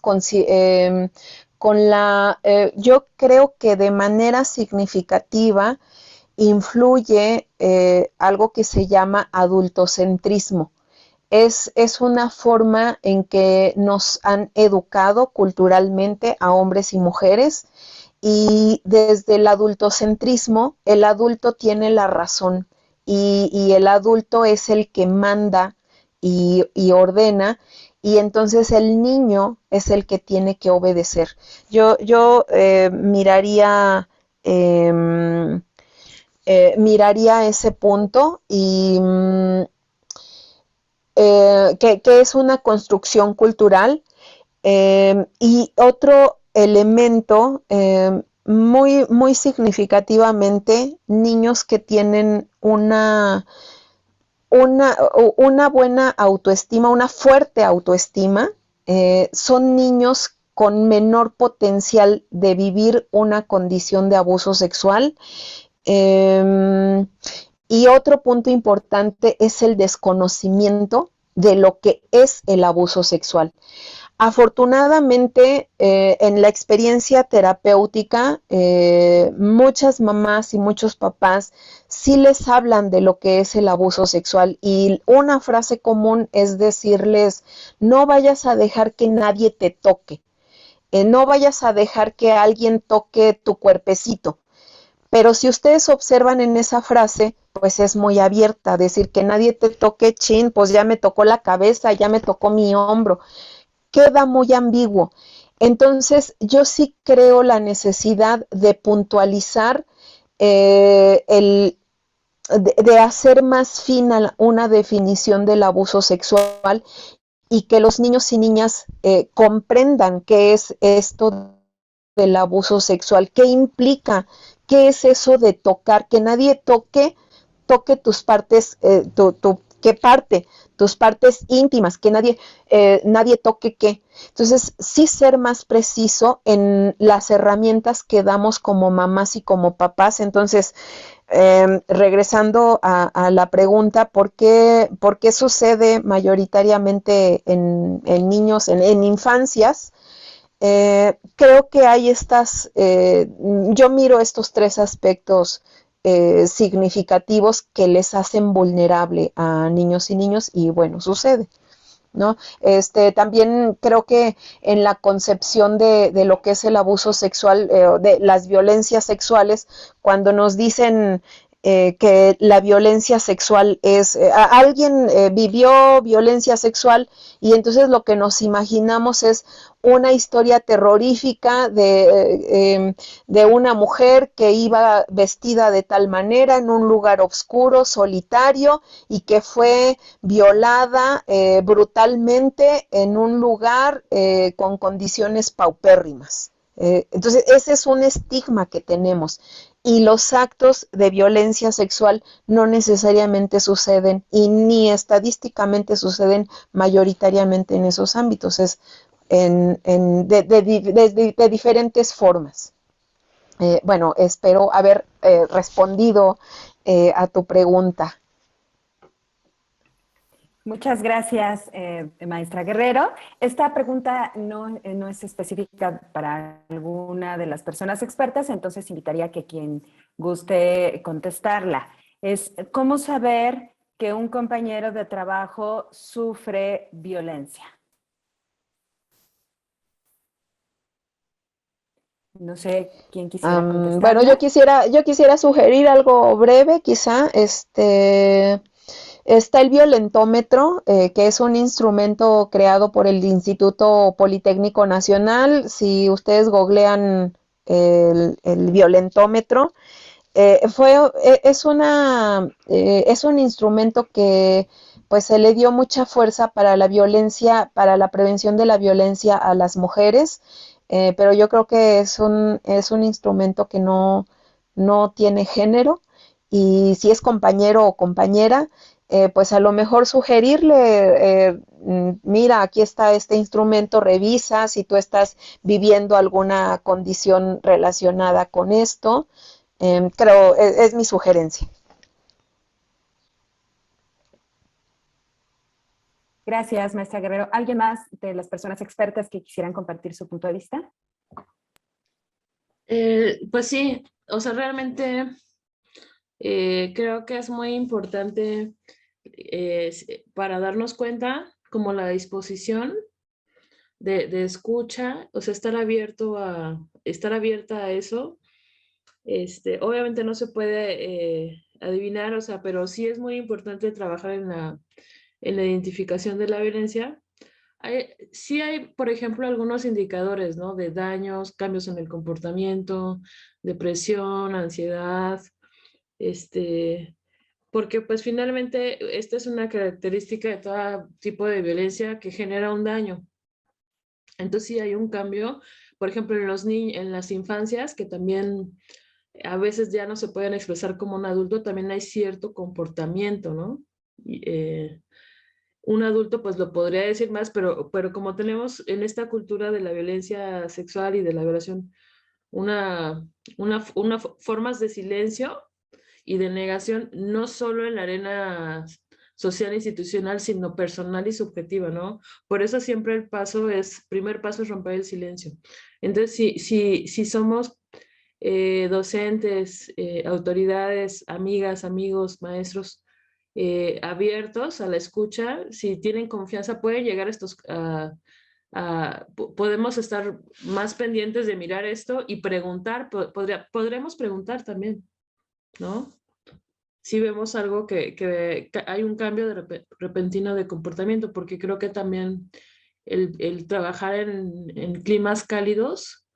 yo creo que de manera significativa influye algo que se llama adultocentrismo. Es una forma en que nos han educado culturalmente a hombres y mujeres, y desde el adultocentrismo, el adulto tiene la razón y el adulto es el que manda y ordena, y entonces el niño es el que tiene que obedecer. Yo miraría ese punto y que es una construcción cultural. Y otro elemento, muy, muy significativamente, niños que tienen una buena autoestima, una fuerte autoestima, son niños con menor potencial de vivir una condición de abuso sexual. Y otro punto importante es el desconocimiento de lo que es el abuso sexual. Afortunadamente, en la experiencia terapéutica, muchas mamás y muchos papás sí les hablan de lo que es el abuso sexual, y una frase común es decirles: no vayas a dejar que nadie te toque, no vayas a dejar que alguien toque tu cuerpecito. Pero si ustedes observan en esa frase, pues es muy abierta, decir que nadie te toque, chin, pues ya me tocó la cabeza, ya me tocó mi hombro. Queda muy ambiguo. Entonces, yo sí creo la necesidad de puntualizar, de hacer más fina una definición del abuso sexual, y que los niños y niñas comprendan qué es esto del abuso sexual, qué implica, qué es eso de tocar, que nadie toque tus partes, qué parte, tus partes íntimas, que nadie toque qué. Entonces, sí ser más preciso en las herramientas que damos como mamás y como papás. Entonces, regresando a la pregunta, ¿por qué sucede mayoritariamente en niños, en infancias? Creo que hay yo miro estos 3 aspectos significativos que les hacen vulnerable a niños y niñas, y bueno, sucede, ¿no? También creo que en la concepción de lo que es el abuso sexual, de las violencias sexuales, cuando nos dicen que la violencia sexual es, alguien vivió violencia sexual, y entonces lo que nos imaginamos es una historia terrorífica de una mujer que iba vestida de tal manera en un lugar oscuro, solitario, y que fue violada brutalmente en un lugar con condiciones paupérrimas. Entonces, ese es un estigma que tenemos, y los actos de violencia sexual no necesariamente suceden, y ni estadísticamente suceden mayoritariamente en esos ámbitos, es de diferentes formas. Bueno, espero haber respondido a tu pregunta. Muchas gracias, maestra Guerrero. Esta pregunta no es específica para alguna de las personas expertas, entonces invitaría a que quien guste contestarla. Es, ¿cómo saber que un compañero de trabajo sufre violencia? No sé quién quisiera contestarla. Bueno, yo quisiera sugerir algo breve, quizá. Está el violentómetro, que es un instrumento creado por el Instituto Politécnico Nacional. Si ustedes googlean el violentómetro. Es un instrumento que pues se le dio mucha fuerza para la violencia, para la prevención de la violencia a las mujeres, pero yo creo que es un instrumento que no tiene género, y si es compañero o compañera, pues a lo mejor sugerirle, mira, aquí está este instrumento, revisa si tú estás viviendo alguna condición relacionada con esto. Creo, es mi sugerencia. Gracias, maestra Guerrero. ¿Alguien más de las personas expertas que quisieran compartir su punto de vista? Pues sí, o sea, realmente creo que es muy importante para darnos cuenta como la disposición de escucha, o sea, estar abierta a eso. Obviamente no se puede adivinar, o sea, pero sí es muy importante trabajar en la identificación de la violencia. Sí hay, por ejemplo, algunos indicadores, ¿no? De daños, cambios en el comportamiento, depresión, ansiedad, porque pues finalmente esta es una característica de todo tipo de violencia que genera un daño. Entonces sí hay un cambio, por ejemplo, en los niños, en las infancias, que también a veces ya no se pueden expresar como un adulto, también hay cierto comportamiento, ¿no? Un adulto pues lo podría decir más, pero como tenemos en esta cultura de la violencia sexual y de la violación formas de silencio y de negación, no solo en la arena social e institucional, sino personal y subjetiva, ¿no? Por eso siempre primer paso es romper el silencio. Entonces, si somos docentes, autoridades, amigas, amigos, maestros, abiertos a la escucha, si tienen confianza, pueden llegar a podemos estar más pendientes de mirar esto y preguntar, podremos preguntar también, ¿no? Si vemos algo que hay un cambio repentino de comportamiento, porque creo que también el trabajar en climas cálidos,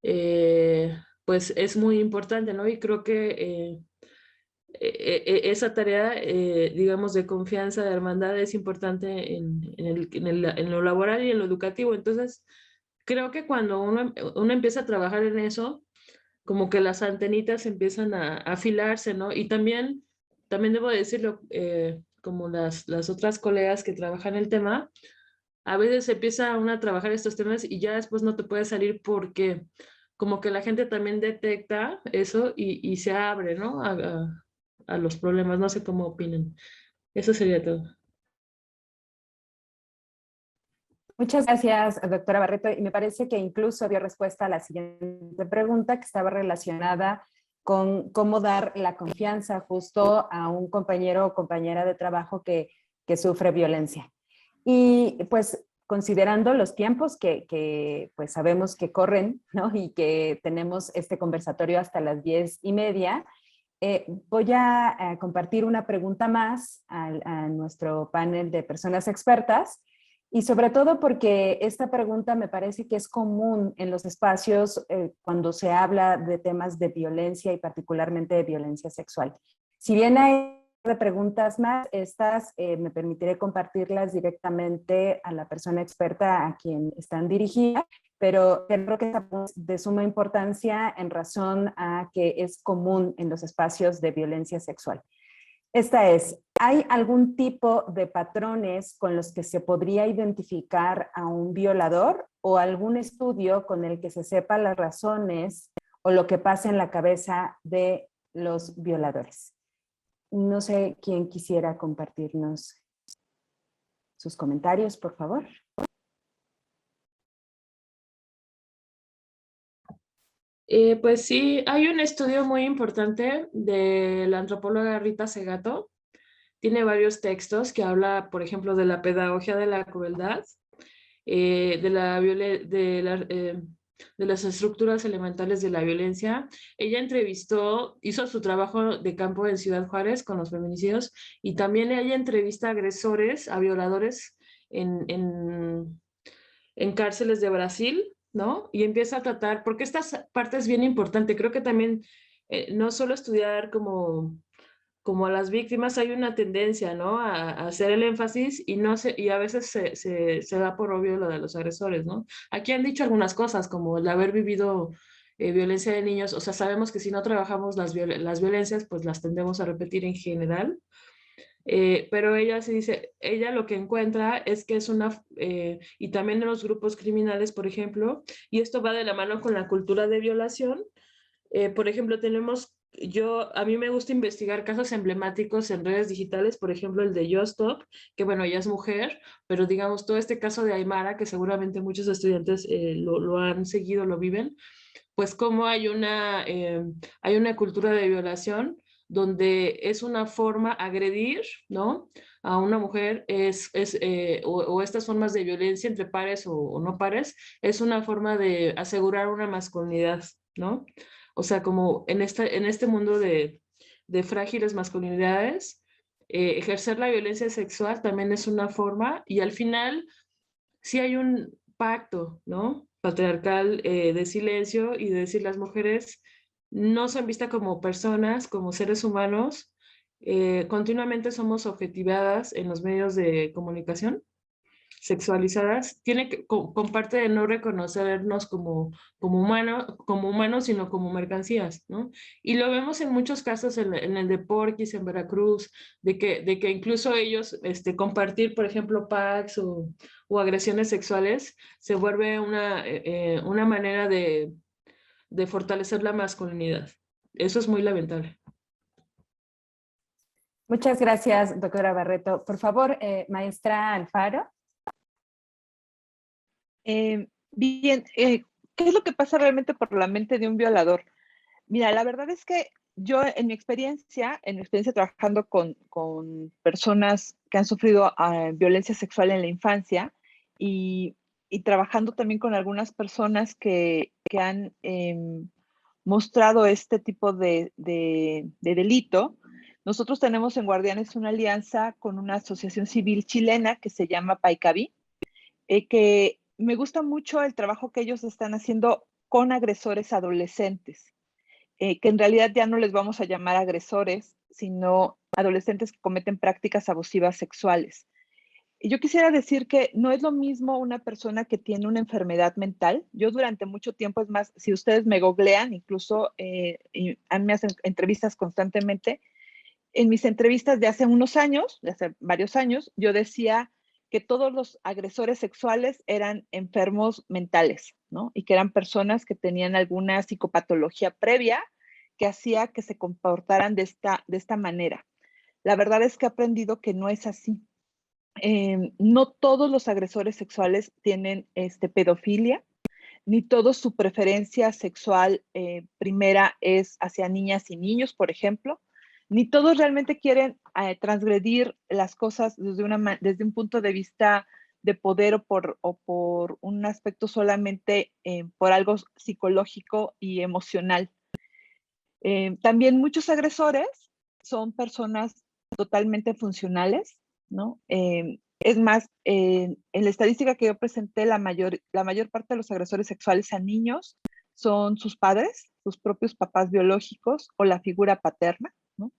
pues es muy importante, ¿no? Y creo que esa tarea, digamos, de confianza, de hermandad es importante en lo laboral y en lo educativo. Entonces, creo que cuando uno empieza a trabajar en eso, como que las antenitas empiezan a afilarse, ¿no? Y también debo decirlo, como las otras colegas que trabajan el tema, a veces empieza uno a trabajar estos temas y ya después no te puede salir porque como que la gente también detecta eso y se abre, ¿no? A los problemas. No sé cómo opinen. Eso sería todo. Muchas gracias, doctora Barreto. Y me parece que incluso dio respuesta a la siguiente pregunta, que estaba relacionada con cómo dar la confianza justo a un compañero o compañera de trabajo que sufre violencia. Y pues considerando los tiempos que pues sabemos que corren, ¿no? Y que tenemos este conversatorio hasta las 10:30, voy a compartir una pregunta más a nuestro panel de personas expertas, y sobre todo porque esta pregunta me parece que es común en los espacios cuando se habla de temas de violencia y particularmente de violencia sexual. Si bien hay preguntas más, estas me permitiré compartirlas directamente a la persona experta a quien están dirigidas, pero creo que es de suma importancia en razón a que es común en los espacios de violencia sexual. Esta es, ¿hay algún tipo de patrones con los que se podría identificar a un violador o algún estudio con el que se sepa las razones o lo que pasa en la cabeza de los violadores? No sé quién quisiera compartirnos sus comentarios, por favor. Pues sí, hay un estudio muy importante de la antropóloga Rita Segato. Tiene varios textos que habla, por ejemplo, de la pedagogía de la crueldad, de las estructuras elementales de la violencia. Ella hizo su trabajo de campo en Ciudad Juárez con los feminicidios, y también ella entrevista a agresores, a violadores en cárceles de Brasil, ¿no? Y empieza a tratar, porque esta parte es bien importante, creo que también no solo estudiar como a las víctimas, hay una tendencia, ¿no? A hacer el énfasis y, y a veces se da por obvio lo de los agresores, ¿no? Aquí han dicho algunas cosas, como el haber vivido violencia de niños, o sea, sabemos que si no trabajamos las violencias, pues las tendemos a repetir en general. Pero ella se dice, ella lo que encuentra es que es y también en los grupos criminales, por ejemplo, y esto va de la mano con la cultura de violación. Por ejemplo, a mí me gusta investigar casos emblemáticos en redes digitales, por ejemplo, el de Justop, que bueno, ella es mujer, pero digamos, todo este caso de Aymara, que seguramente muchos estudiantes lo han seguido, lo viven, pues como hay una cultura de violación donde es una forma agredir, ¿no? A una mujer o estas formas de violencia entre pares o no pares, es una forma de asegurar una masculinidad, ¿no? O sea, como en este mundo de frágiles masculinidades, ejercer la violencia sexual también es una forma y al final sí hay un pacto, ¿no? Patriarcal de silencio y de decir las mujeres no son vistas como personas, como seres humanos, continuamente somos objetivadas en los medios de comunicación, sexualizadas, con parte de no reconocernos como humanos, sino como mercancías, ¿no? Y lo vemos en muchos casos en el de Porquis, en Veracruz, de que incluso ellos, compartir, por ejemplo, packs o agresiones sexuales, se vuelve una manera de fortalecer la masculinidad. Eso es muy lamentable. Muchas gracias, doctora Barreto. Por favor, maestra Alfaro. Bien, ¿qué es lo que pasa realmente por la mente de un violador? Mira, la verdad es que yo en mi experiencia trabajando con personas que han sufrido violencia sexual en la infancia y trabajando también con algunas personas que han mostrado este tipo de delito, nosotros tenemos en Guardianes una alianza con una asociación civil chilena que se llama PAICABI, que me gusta mucho el trabajo que ellos están haciendo con agresores adolescentes, que en realidad ya no les vamos a llamar agresores, sino adolescentes que cometen prácticas abusivas sexuales. Y yo quisiera decir que no es lo mismo una persona que tiene una enfermedad mental. Yo durante mucho tiempo, es más, si ustedes me googlean, incluso y me hacen entrevistas constantemente, en mis entrevistas de hace unos años, de hace varios años, yo decía que todos los agresores sexuales eran enfermos mentales, ¿no? Y que eran personas que tenían alguna psicopatología previa que hacía que se comportaran de esta manera. La verdad es que he aprendido que no es así. No todos los agresores sexuales tienen pedofilia, ni todos su preferencia sexual primera es hacia niñas y niños, por ejemplo, ni todos realmente quieren transgredir las cosas desde un punto de vista de poder o por un aspecto solamente por algo psicológico y emocional. También muchos agresores son personas totalmente funcionales, ¿no? Es más, en la estadística que yo presenté, la mayor parte de los agresores sexuales a niños son sus padres, sus propios papás biológicos o la figura paterna, ¿no?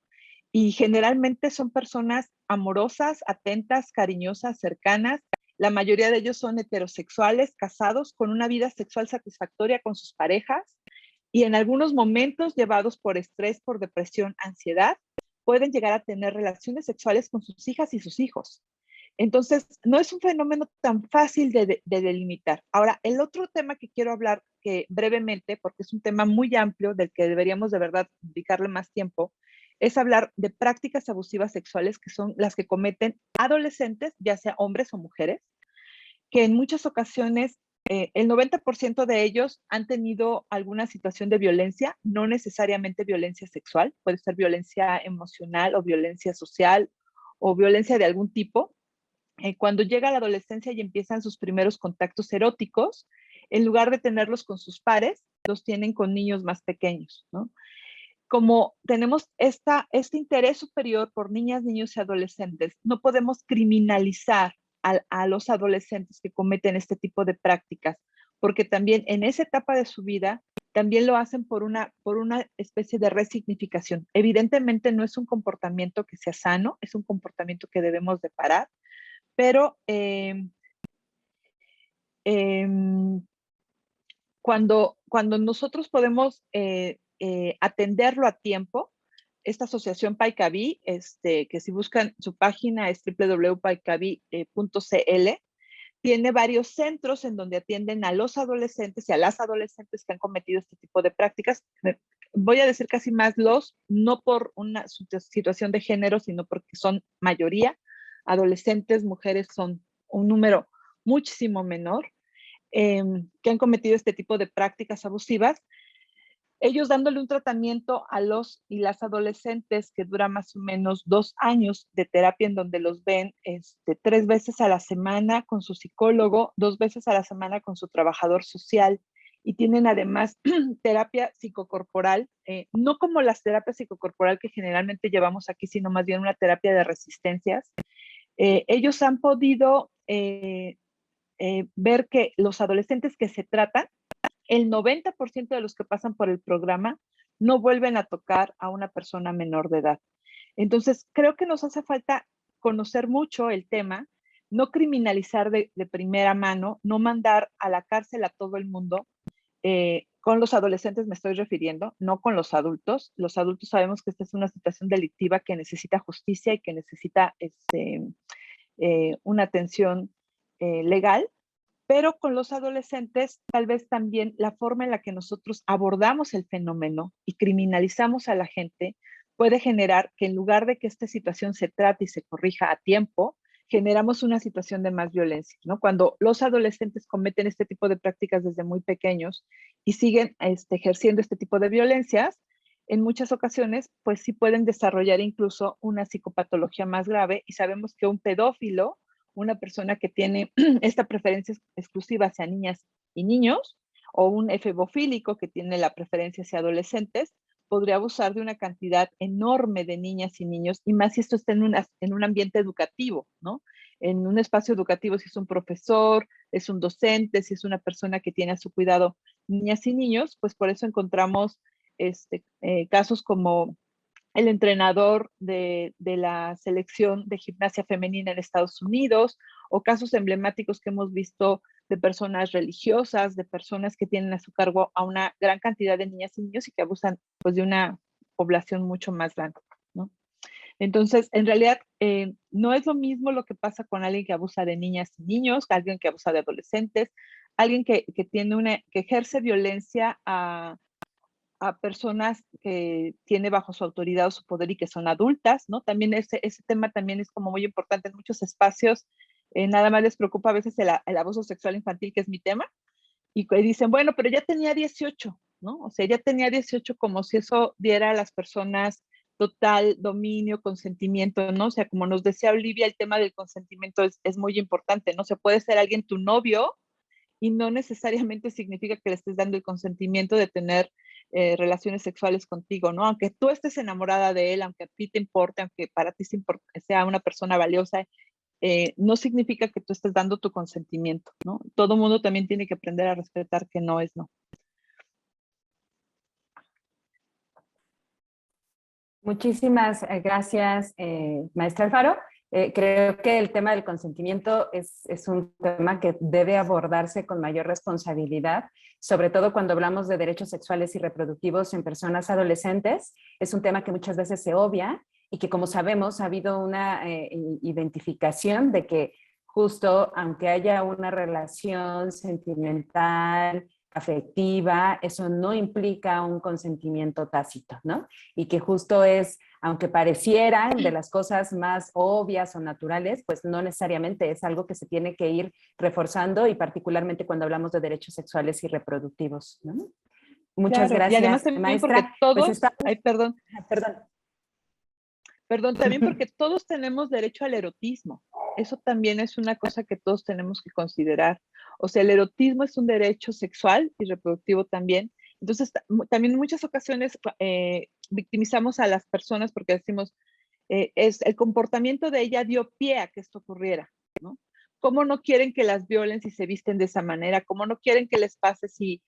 Y generalmente son personas amorosas, atentas, cariñosas, cercanas. La mayoría de ellos son heterosexuales, casados, con una vida sexual satisfactoria con sus parejas y en algunos momentos, llevados por estrés, por depresión, ansiedad, pueden llegar a tener relaciones sexuales con sus hijas y sus hijos. Entonces, no es un fenómeno tan fácil de delimitar. Ahora, el otro tema que quiero hablar que brevemente, porque es un tema muy amplio del que deberíamos de verdad dedicarle más tiempo, es hablar de prácticas abusivas sexuales que son las que cometen adolescentes, ya sea hombres o mujeres, que en muchas ocasiones el 90% de ellos han tenido alguna situación de violencia, no necesariamente violencia sexual, puede ser violencia emocional o violencia social o violencia de algún tipo. Cuando llega la adolescencia y empiezan sus primeros contactos eróticos, en lugar de tenerlos con sus pares, los tienen con niños más pequeños, ¿no? Como tenemos este interés superior por niñas, niños y adolescentes, no podemos criminalizar a los adolescentes que cometen este tipo de prácticas, porque también en esa etapa de su vida también lo hacen por una especie de resignificación. Evidentemente no es un comportamiento que sea sano, es un comportamiento que debemos de parar, pero cuando nosotros podemos atenderlo a tiempo, esta asociación PAICAVI, que si buscan su página es www.paicavi.cl, tiene varios centros en donde atienden a los adolescentes y a las adolescentes que han cometido este tipo de prácticas. Voy a decir casi más no por una situación de género, sino porque son mayoría. Adolescentes, mujeres son un número muchísimo menor que han cometido este tipo de prácticas abusivas. Ellos dándole un tratamiento a los y las adolescentes que dura más o menos 2 años de terapia en donde los ven 3 veces a la semana con su psicólogo, 2 veces a la semana con su trabajador social y tienen además terapia psicocorporal, no como las terapias psicocorporal que generalmente llevamos aquí, sino más bien una terapia de resistencias. Ellos han podido ver que los adolescentes que se tratan, el 90% de los que pasan por el programa no vuelven a tocar a una persona menor de edad. Entonces, creo que nos hace falta conocer mucho el tema, no criminalizar de primera mano, no mandar a la cárcel a todo el mundo. Con los adolescentes me estoy refiriendo, no con los adultos. Los adultos sabemos que esta es una situación delictiva que necesita justicia y que necesita una atención legal. Pero con los adolescentes, tal vez también la forma en la que nosotros abordamos el fenómeno y criminalizamos a la gente puede generar que en lugar de que esta situación se trate y se corrija a tiempo, generamos una situación de más violencia, ¿no? Cuando los adolescentes cometen este tipo de prácticas desde muy pequeños y siguen ejerciendo este tipo de violencias, en muchas ocasiones, pues sí pueden desarrollar incluso una psicopatología más grave y sabemos que un pedófilo, una persona que tiene esta preferencia exclusiva hacia niñas y niños, o un efebofílico que tiene la preferencia hacia adolescentes, podría abusar de una cantidad enorme de niñas y niños, y más si esto está en un ambiente educativo, ¿no? En un espacio educativo, si es un profesor, es un docente, si es una persona que tiene a su cuidado niñas y niños, pues por eso encontramos casos como el entrenador de la selección de gimnasia femenina en Estados Unidos, o casos emblemáticos que hemos visto de personas religiosas, de personas que tienen a su cargo a una gran cantidad de niñas y niños y que abusan pues, de una población mucho más grande, ¿no? Entonces, en realidad, no es lo mismo lo que pasa con alguien que abusa de niñas y niños, alguien que abusa de adolescentes, alguien que ejerce violencia a personas que tiene bajo su autoridad o su poder y que son adultas, ¿no? También ese tema también es como muy importante en muchos espacios. Nada más les preocupa a veces el abuso sexual infantil, que es mi tema, y dicen, bueno, pero ya tenía 18, ¿no? O sea, ya tenía 18 como si eso diera a las personas total dominio, consentimiento, ¿no? O sea, como nos decía Olivia, el tema del consentimiento es muy importante, ¿no? Se puede ser alguien tu novio y no necesariamente significa que le estés dando el consentimiento de tener relaciones sexuales contigo, ¿no? Aunque tú estés enamorada de él, aunque a ti te importe, aunque para ti sea una persona valiosa, no significa que tú estés dando tu consentimiento, ¿no? Todo mundo también tiene que aprender a respetar que no es no. Muchísimas gracias, maestra Alfaro. Creo que el tema del consentimiento es un tema que debe abordarse con mayor responsabilidad, sobre todo cuando hablamos de derechos sexuales y reproductivos en personas adolescentes. Es un tema que muchas veces se obvia y que, como sabemos, ha habido una identificación de que justo aunque haya una relación sentimental, afectiva, eso no implica un consentimiento tácito, ¿no? Y que justo es, aunque parecieran de las cosas más obvias o naturales, pues no necesariamente es algo que se tiene que ir reforzando y particularmente cuando hablamos de derechos sexuales y reproductivos, ¿no? Muchas Claro, gracias, y además también maestra. porque todos, Pues está... Perdón, también porque todos tenemos derecho al erotismo. Eso también es una cosa que todos tenemos que considerar. O sea, el erotismo es un derecho sexual y reproductivo también. Entonces, también en muchas ocasiones victimizamos a las personas porque decimos, el comportamiento de ella dio pie a que esto ocurriera, ¿no? cómo no quieren que las violen si se visten de esa manera, cómo no quieren que les pase si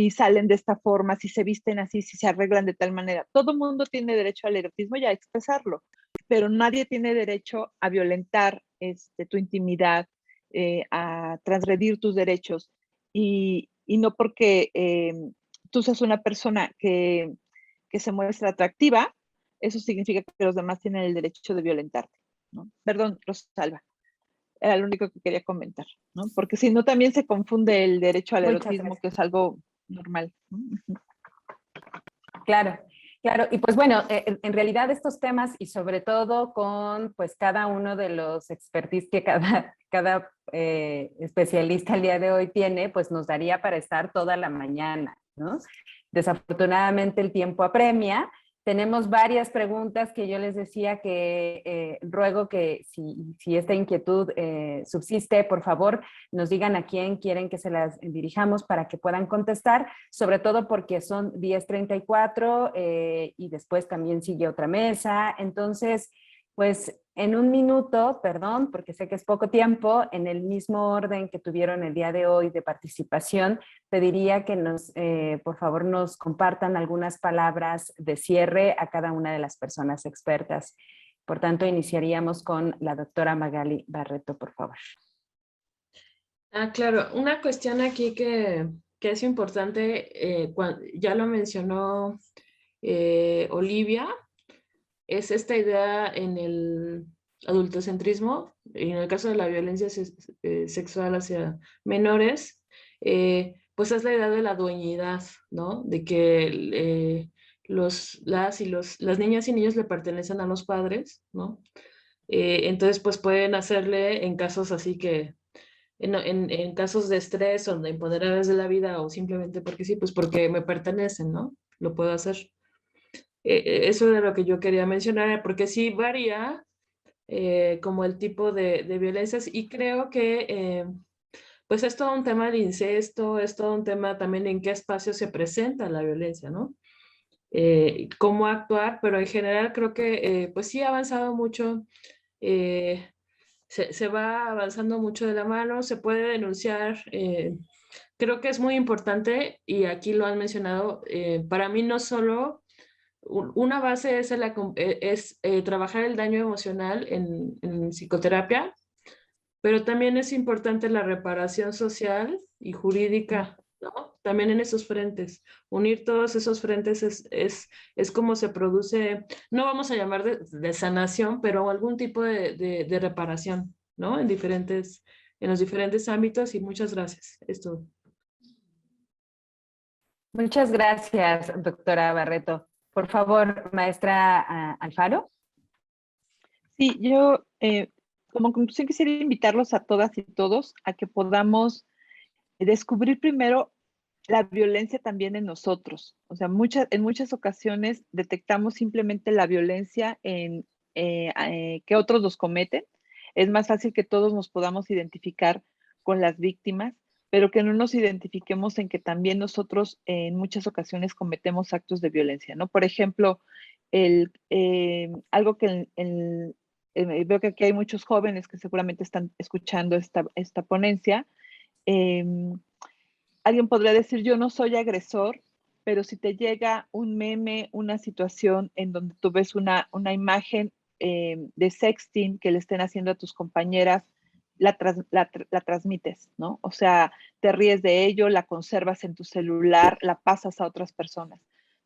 salen de esta forma, si se visten así, si se arreglan de tal manera. Todo mundo tiene derecho al erotismo y a expresarlo, pero nadie tiene derecho a violentar tu intimidad, a transgredir tus derechos. Y no porque tú seas una persona que se muestra atractiva, eso significa que los demás tienen el derecho de violentarte, ¿no? Perdón, Rosalba. Era lo único que quería comentar, ¿no? Porque si no, también se confunde el derecho al Muchas erotismo, gracias. que es algo normal, ¿no? Claro, claro. Y pues bueno, en realidad estos temas y sobre todo con pues cada uno de los expertise que cada especialista el día de hoy tiene, pues nos daría para estar toda la mañana, ¿no? Desafortunadamente el tiempo apremia. Tenemos varias preguntas que yo les decía que ruego que si esta inquietud subsiste, por favor, nos digan a quién quieren que se las dirijamos para que puedan contestar, sobre todo porque son 10:34 y después también sigue otra mesa. Entonces, pues en un minuto, perdón, porque sé que es poco tiempo, en el mismo orden que tuvieron el día de hoy de participación, pediría que por favor, nos compartan algunas palabras de cierre a cada una de las personas expertas. Por tanto, iniciaríamos con la doctora Magali Barreto, por favor. Claro, una cuestión aquí que es importante, ya lo mencionó Olivia, es esta idea en el adultocentrismo, en el caso de la violencia sexual hacia menores, pues es la idea de la dueñidad, ¿no? De que las niñas y niños le pertenecen a los padres, ¿no? Entonces, pues pueden hacerle en casos así que, en casos de estrés o de imponderables de la vida o simplemente porque sí, pues porque me pertenecen, ¿no? Lo puedo hacer. Eso era lo que yo quería mencionar, porque sí varía como el tipo de violencias y creo que pues es todo un tema de incesto, es todo un tema también en qué espacio se presenta la violencia, ¿no? Cómo actuar, pero en general creo que pues sí ha avanzado mucho, se va avanzando mucho de la mano, se puede denunciar. Creo que es muy importante y aquí lo han mencionado, para mí no solo una base es trabajar el daño emocional en psicoterapia, pero también es importante la reparación social y jurídica, ¿no? También en esos frentes. Unir todos esos frentes es como se produce, no vamos a llamar de sanación, pero algún tipo de reparación, ¿no? En los diferentes ámbitos y muchas gracias. Esto. Muchas gracias, doctora Barreto. Por favor, maestra Alfaro. Sí, yo como conclusión quisiera invitarlos a todas y todos a que podamos descubrir primero la violencia también en nosotros. O sea, en muchas ocasiones detectamos simplemente la violencia que otros nos cometen. Es más fácil que todos nos podamos identificar con las víctimas, pero que no nos identifiquemos en que también nosotros en muchas ocasiones cometemos actos de violencia, ¿no? Por ejemplo, algo que veo que aquí hay muchos jóvenes que seguramente están escuchando esta ponencia. Alguien podría decir, yo no soy agresor, pero si te llega un meme, una situación en donde tú ves una imagen de sexting que le estén haciendo a tus compañeras, la transmites, ¿no? O sea, te ríes de ello, la conservas en tu celular, la pasas a otras personas.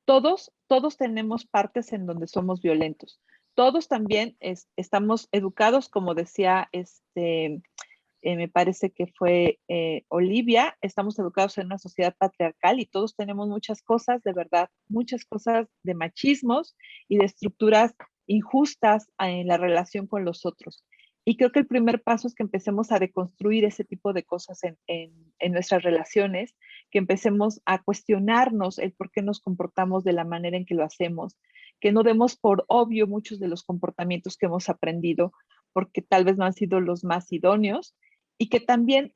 Todos tenemos partes en donde somos violentos. Todos también estamos educados, como decía me parece que fue Olivia, estamos educados en una sociedad patriarcal y todos tenemos muchas cosas, de verdad, muchas cosas de machismos y de estructuras injustas en la relación con los otros. Y creo que el primer paso es que empecemos a deconstruir ese tipo de cosas en nuestras relaciones, que empecemos a cuestionarnos el por qué nos comportamos de la manera en que lo hacemos, que no demos por obvio muchos de los comportamientos que hemos aprendido, porque tal vez no han sido los más idóneos, y que también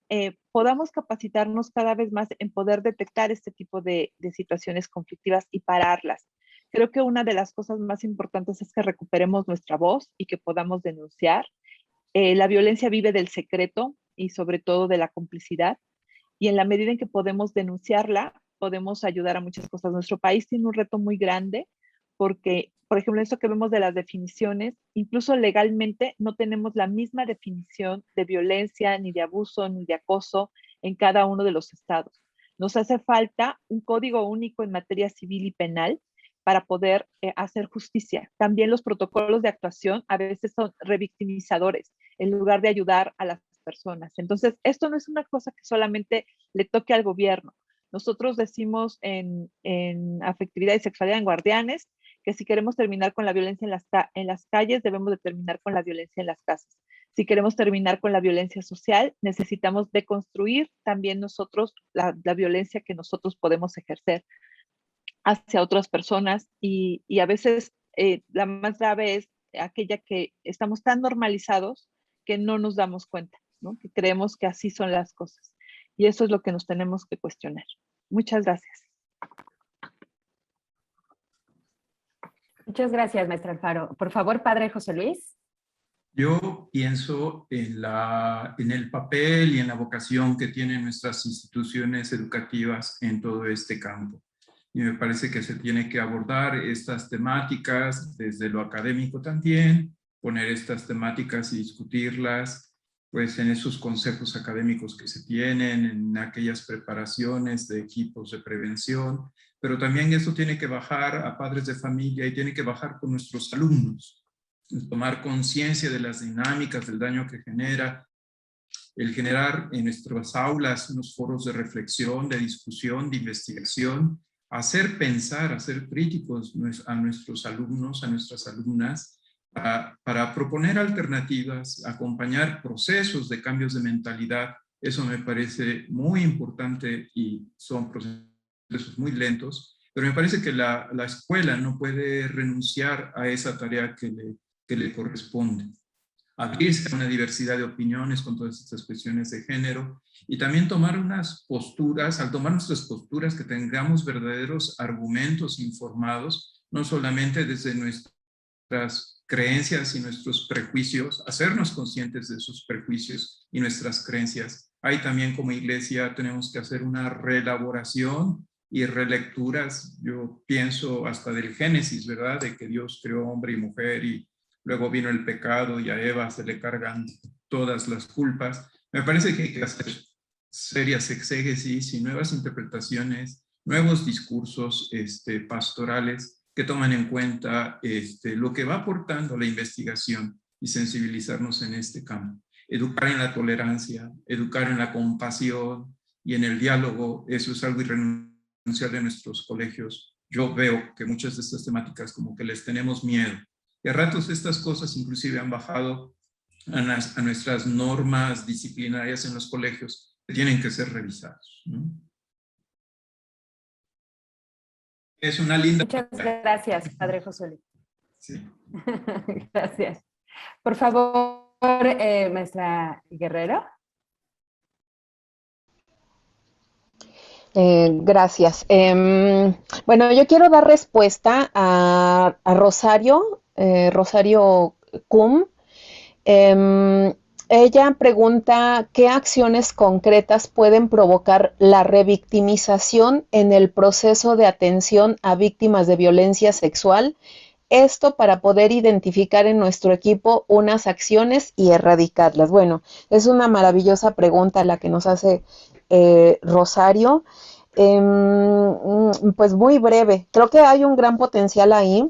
podamos capacitarnos cada vez más en poder detectar este tipo de situaciones conflictivas y pararlas. Creo que una de las cosas más importantes es que recuperemos nuestra voz y que podamos denunciar. La violencia vive del secreto, y sobre todo de la complicidad. Y en la medida en que podemos denunciarla, podemos ayudar a muchas cosas. Nuestro país tiene un reto muy grande porque, por ejemplo, esto que vemos de las definiciones, incluso legalmente no tenemos la misma definición de violencia, ni de abuso, ni de acoso en cada uno de los estados. Nos hace falta un código único en materia civil y penal para poder hacer justicia. También los protocolos de actuación a veces son revictimizadores en lugar de ayudar a las personas. Entonces, esto no es una cosa que solamente le toque al gobierno. Nosotros decimos en afectividad y sexualidad en Guardianes que si queremos terminar con la violencia en las calles, debemos de terminar con la violencia en las casas. Si queremos terminar con la violencia social, necesitamos deconstruir también nosotros la violencia que nosotros podemos ejercer hacia otras personas y a veces la más grave es aquella que estamos tan normalizados que no nos damos cuenta, ¿no? Que creemos que así son las cosas. Y eso es lo que nos tenemos que cuestionar. Muchas gracias. Muchas gracias, maestra Alfaro. Por favor, padre José Luis. Yo pienso en el papel y en la vocación que tienen nuestras instituciones educativas en todo este campo. Y me parece que se tiene que abordar estas temáticas desde lo académico también, poner estas temáticas y discutirlas pues en esos consejos académicos que se tienen, en aquellas preparaciones de equipos de prevención, pero también eso tiene que bajar a padres de familia y tiene que bajar con nuestros alumnos, tomar conciencia de las dinámicas, del daño que genera, el generar en nuestras aulas unos foros de reflexión, de discusión, de investigación, hacer pensar, hacer críticos a nuestros alumnos, a nuestras alumnas, para proponer alternativas, acompañar procesos de cambios de mentalidad. Eso me parece muy importante y son procesos muy lentos, pero me parece que la escuela no puede renunciar a esa tarea que le corresponde. Abrirse a una diversidad de opiniones con todas estas cuestiones de género y también tomar unas posturas, al tomar nuestras posturas que tengamos verdaderos argumentos informados, no solamente desde nuestras creencias y nuestros prejuicios, hacernos conscientes de esos prejuicios y nuestras creencias. Ahí también como iglesia tenemos que hacer una reelaboración y relecturas, yo pienso hasta del Génesis, ¿verdad? De que Dios creó hombre y mujer y luego vino el pecado y a Eva se le cargan todas las culpas. Me parece que hay que hacer serias exégesis y nuevas interpretaciones, nuevos discursos pastorales que toman en cuenta lo que va aportando la investigación y sensibilizarnos en este campo. Educar en la tolerancia, educar en la compasión y en el diálogo, eso es algo irrenunciable en nuestros colegios. Yo veo que muchas de estas temáticas como que les tenemos miedo. Y a ratos estas cosas inclusive han bajado a nuestras normas disciplinarias en los colegios que tienen que ser revisados, ¿no? Es una linda... Muchas gracias, padre José Luis. Sí. Gracias. Por favor, maestra Guerrero. Gracias. Bueno, yo quiero dar respuesta a Rosario, Rosario Cum. Ella pregunta qué acciones concretas pueden provocar la revictimización en el proceso de atención a víctimas de violencia sexual, esto para poder identificar en nuestro equipo unas acciones y erradicarlas. Bueno, es una maravillosa pregunta la que nos hace Rosario. Pues muy breve, creo que hay un gran potencial ahí.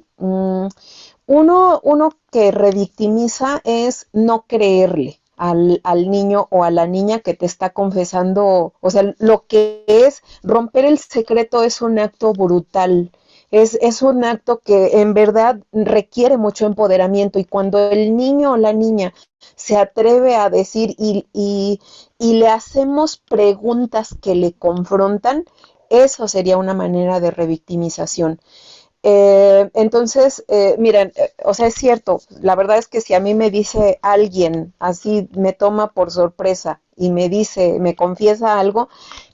Uno que revictimiza es no creerle al niño o a la niña que te está confesando, o sea, lo que es romper el secreto es un acto brutal, es un acto que en verdad requiere mucho empoderamiento, y cuando el niño o la niña se atreve a decir y le hacemos preguntas que le confrontan, eso sería una manera de revictimización. Entonces, miren, o sea, es cierto, la verdad es que si a mí me dice alguien, así me toma por sorpresa y me dice, me confiesa algo,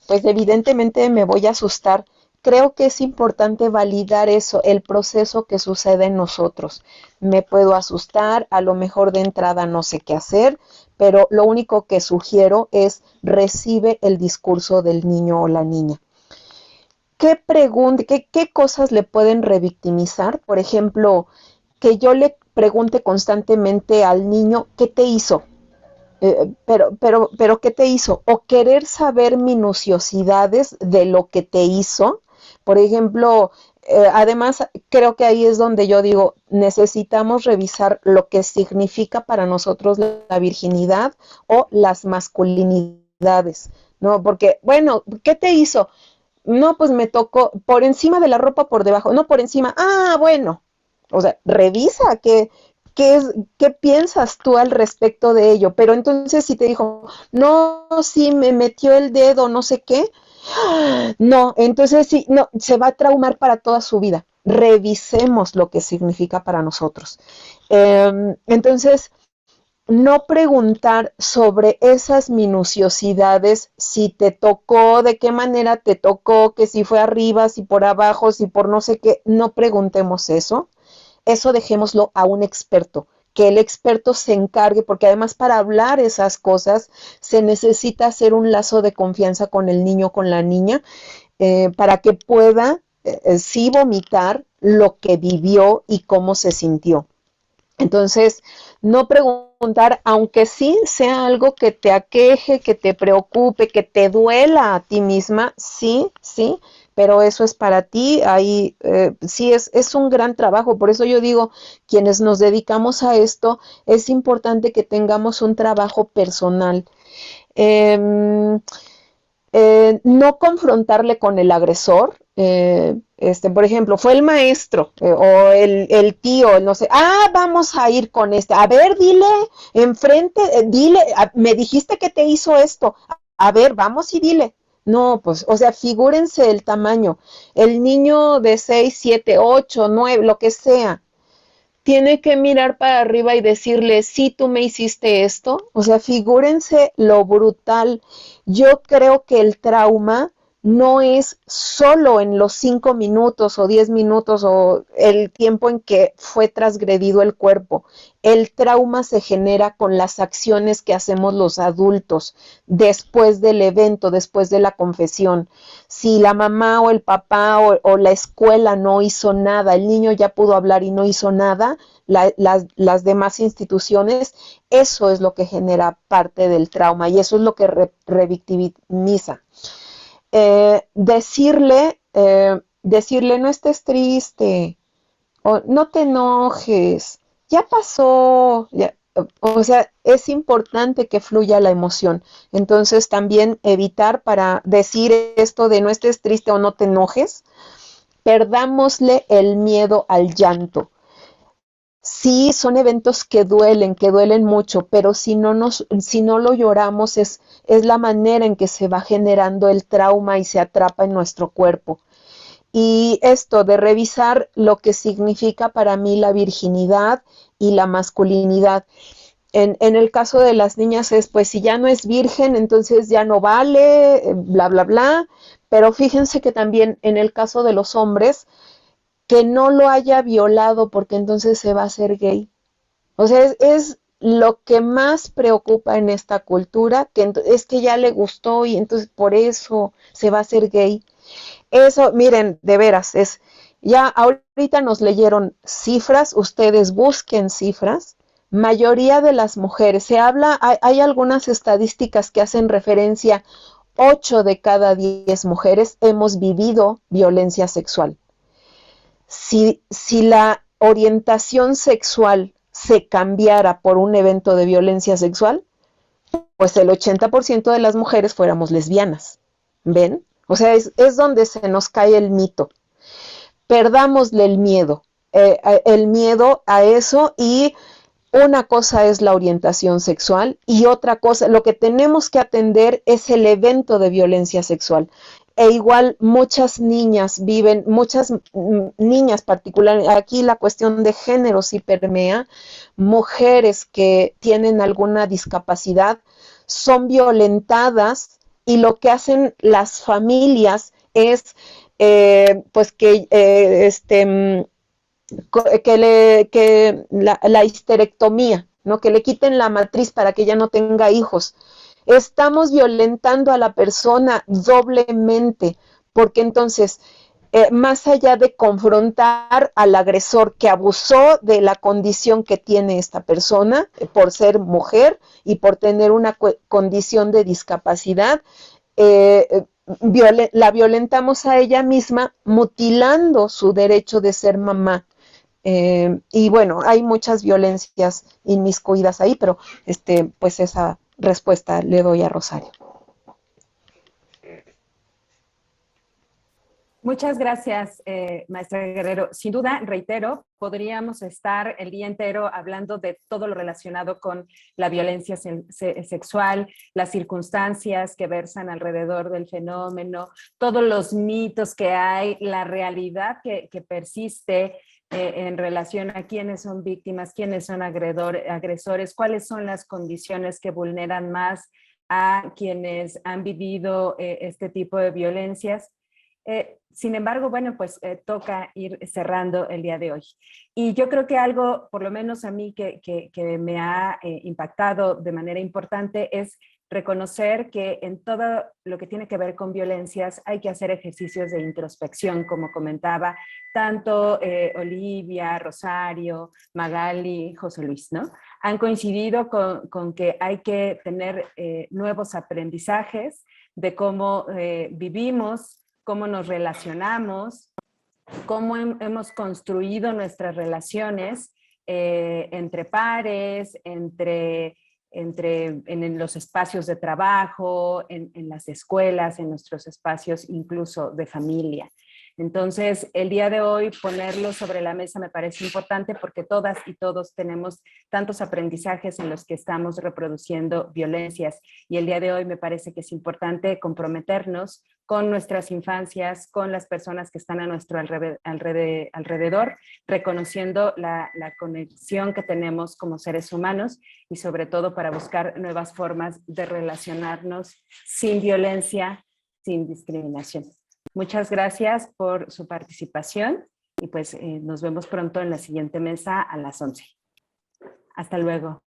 pues evidentemente me voy a asustar, creo que es importante validar eso, el proceso que sucede en nosotros. Me puedo asustar, a lo mejor de entrada no sé qué hacer, pero lo único que sugiero es recibe el discurso del niño o la niña. ¿Qué cosas le pueden revictimizar? Por ejemplo, que yo le pregunte constantemente al niño, ¿qué te hizo? Pero, ¿qué te hizo? O querer saber minuciosidades de lo que te hizo. Por ejemplo, además, creo que ahí es donde yo digo, necesitamos revisar lo que significa para nosotros la virginidad o las masculinidades, ¿no? Porque, bueno, ¿qué te hizo? No, pues me tocó por encima de la ropa, por debajo, no por encima. Ah, bueno. O sea, revisa qué piensas tú al respecto de ello. Pero entonces si te dijo, no, sí, me metió el dedo, no sé qué. No, entonces sí, no, se va a traumar para toda su vida. Revisemos lo que significa para nosotros. Entonces, no preguntar sobre esas minuciosidades, si te tocó, de qué manera te tocó, que si fue arriba, si por abajo, si por no sé qué, no preguntemos eso. Eso dejémoslo a un experto, que el experto se encargue, porque además para hablar esas cosas se necesita hacer un lazo de confianza con el niño, con la niña, para que pueda sí vomitar lo que vivió y cómo se sintió. Entonces, no preguntar, aunque sí sea algo que te aqueje, que te preocupe, que te duela a ti misma, sí, sí, pero eso es para ti, ahí sí es un gran trabajo. Por eso yo digo, quienes nos dedicamos a esto, es importante que tengamos un trabajo personal. Eh, no confrontarle con el agresor, por ejemplo, fue el maestro o el tío, no sé, vamos a ir con a ver, dile, enfrente, dile, me dijiste que te hizo esto, a ver, vamos y dile. No, pues, o sea, figúrense el tamaño, el niño de 6, 7, 8, 9, lo que sea, tiene que mirar para arriba y decirle, sí, tú me hiciste esto. O sea, figúrense lo brutal. Yo creo que el trauma no es solo en los 5 minutos o 10 minutos o el tiempo en que fue transgredido el cuerpo. El trauma se genera con las acciones que hacemos los adultos después del evento, después de la confesión. Si la mamá o el papá o la escuela no hizo nada, el niño ya pudo hablar y no hizo nada, las demás instituciones, eso es lo que genera parte del trauma y eso es lo que revictimiza. Decirle no estés triste, o no te enojes, ya pasó, ya, o sea, es importante que fluya la emoción. Entonces también evitar para decir esto de no estés triste o no te enojes, perdámosle el miedo al llanto. Sí, son eventos que duelen mucho, pero si no lo lloramos es la manera en que se va generando el trauma y se atrapa en nuestro cuerpo. Y esto de revisar lo que significa para mí la virginidad y la masculinidad. En el caso de las niñas es, pues si ya no es virgen, entonces ya no vale, bla, bla, bla. Pero fíjense que también en el caso de los hombres, que no lo haya violado porque entonces se va a hacer gay. O sea, es lo que más preocupa en esta cultura, que es que ya le gustó y entonces por eso se va a hacer gay. Eso, miren, de veras, ya ahorita nos leyeron cifras, ustedes busquen cifras, mayoría de las mujeres, hay algunas estadísticas que hacen referencia, 8 de cada 10 mujeres hemos vivido violencia sexual. Si la orientación sexual se cambiara por un evento de violencia sexual, pues el 80% de las mujeres fuéramos lesbianas, ¿ven? O sea, es donde se nos cae el mito. Perdámosle el miedo a eso, y una cosa es la orientación sexual y otra cosa, lo que tenemos que atender es el evento de violencia sexual. E igual muchas niñas particularmente, aquí la cuestión de género sí permea, mujeres que tienen alguna discapacidad son violentadas y lo que hacen las familias es pues que la histerectomía, ¿no? Que le quiten la matriz para que ya no tenga hijos. Estamos violentando a la persona doblemente, porque entonces, más allá de confrontar al agresor que abusó de la condición que tiene esta persona por ser mujer y por tener una condición de discapacidad, la violentamos a ella misma mutilando su derecho de ser mamá. Y bueno, hay muchas violencias inmiscuidas ahí, pero pues esa respuesta le doy a Rosario. Muchas gracias, maestra Guerrero. Sin duda, reitero, podríamos estar el día entero hablando de todo lo relacionado con la violencia sexual, las circunstancias que versan alrededor del fenómeno, todos los mitos que hay, la realidad que persiste en relación a quiénes son víctimas, quiénes son agresores, cuáles son las condiciones que vulneran más a quienes han vivido este tipo de violencias. Sin embargo, bueno, pues toca ir cerrando el día de hoy. Y yo creo que algo, por lo menos a mí, que me ha impactado de manera importante es reconocer que en todo lo que tiene que ver con violencias hay que hacer ejercicios de introspección, como comentaba tanto Olivia, Rosario, Magali, José Luis, ¿no? Han coincidido con que hay que tener nuevos aprendizajes de cómo vivimos, cómo nos relacionamos, cómo hemos construido nuestras relaciones entre pares, en los espacios de trabajo, en las escuelas, en nuestros espacios incluso de familia. Entonces, el día de hoy ponerlo sobre la mesa me parece importante porque todas y todos tenemos tantos aprendizajes en los que estamos reproduciendo violencias y el día de hoy me parece que es importante comprometernos con nuestras infancias, con las personas que están a nuestro alrededor, reconociendo la conexión que tenemos como seres humanos y sobre todo para buscar nuevas formas de relacionarnos sin violencia, sin discriminación. Muchas gracias por su participación y pues nos vemos pronto en la siguiente mesa a las 11. Hasta luego.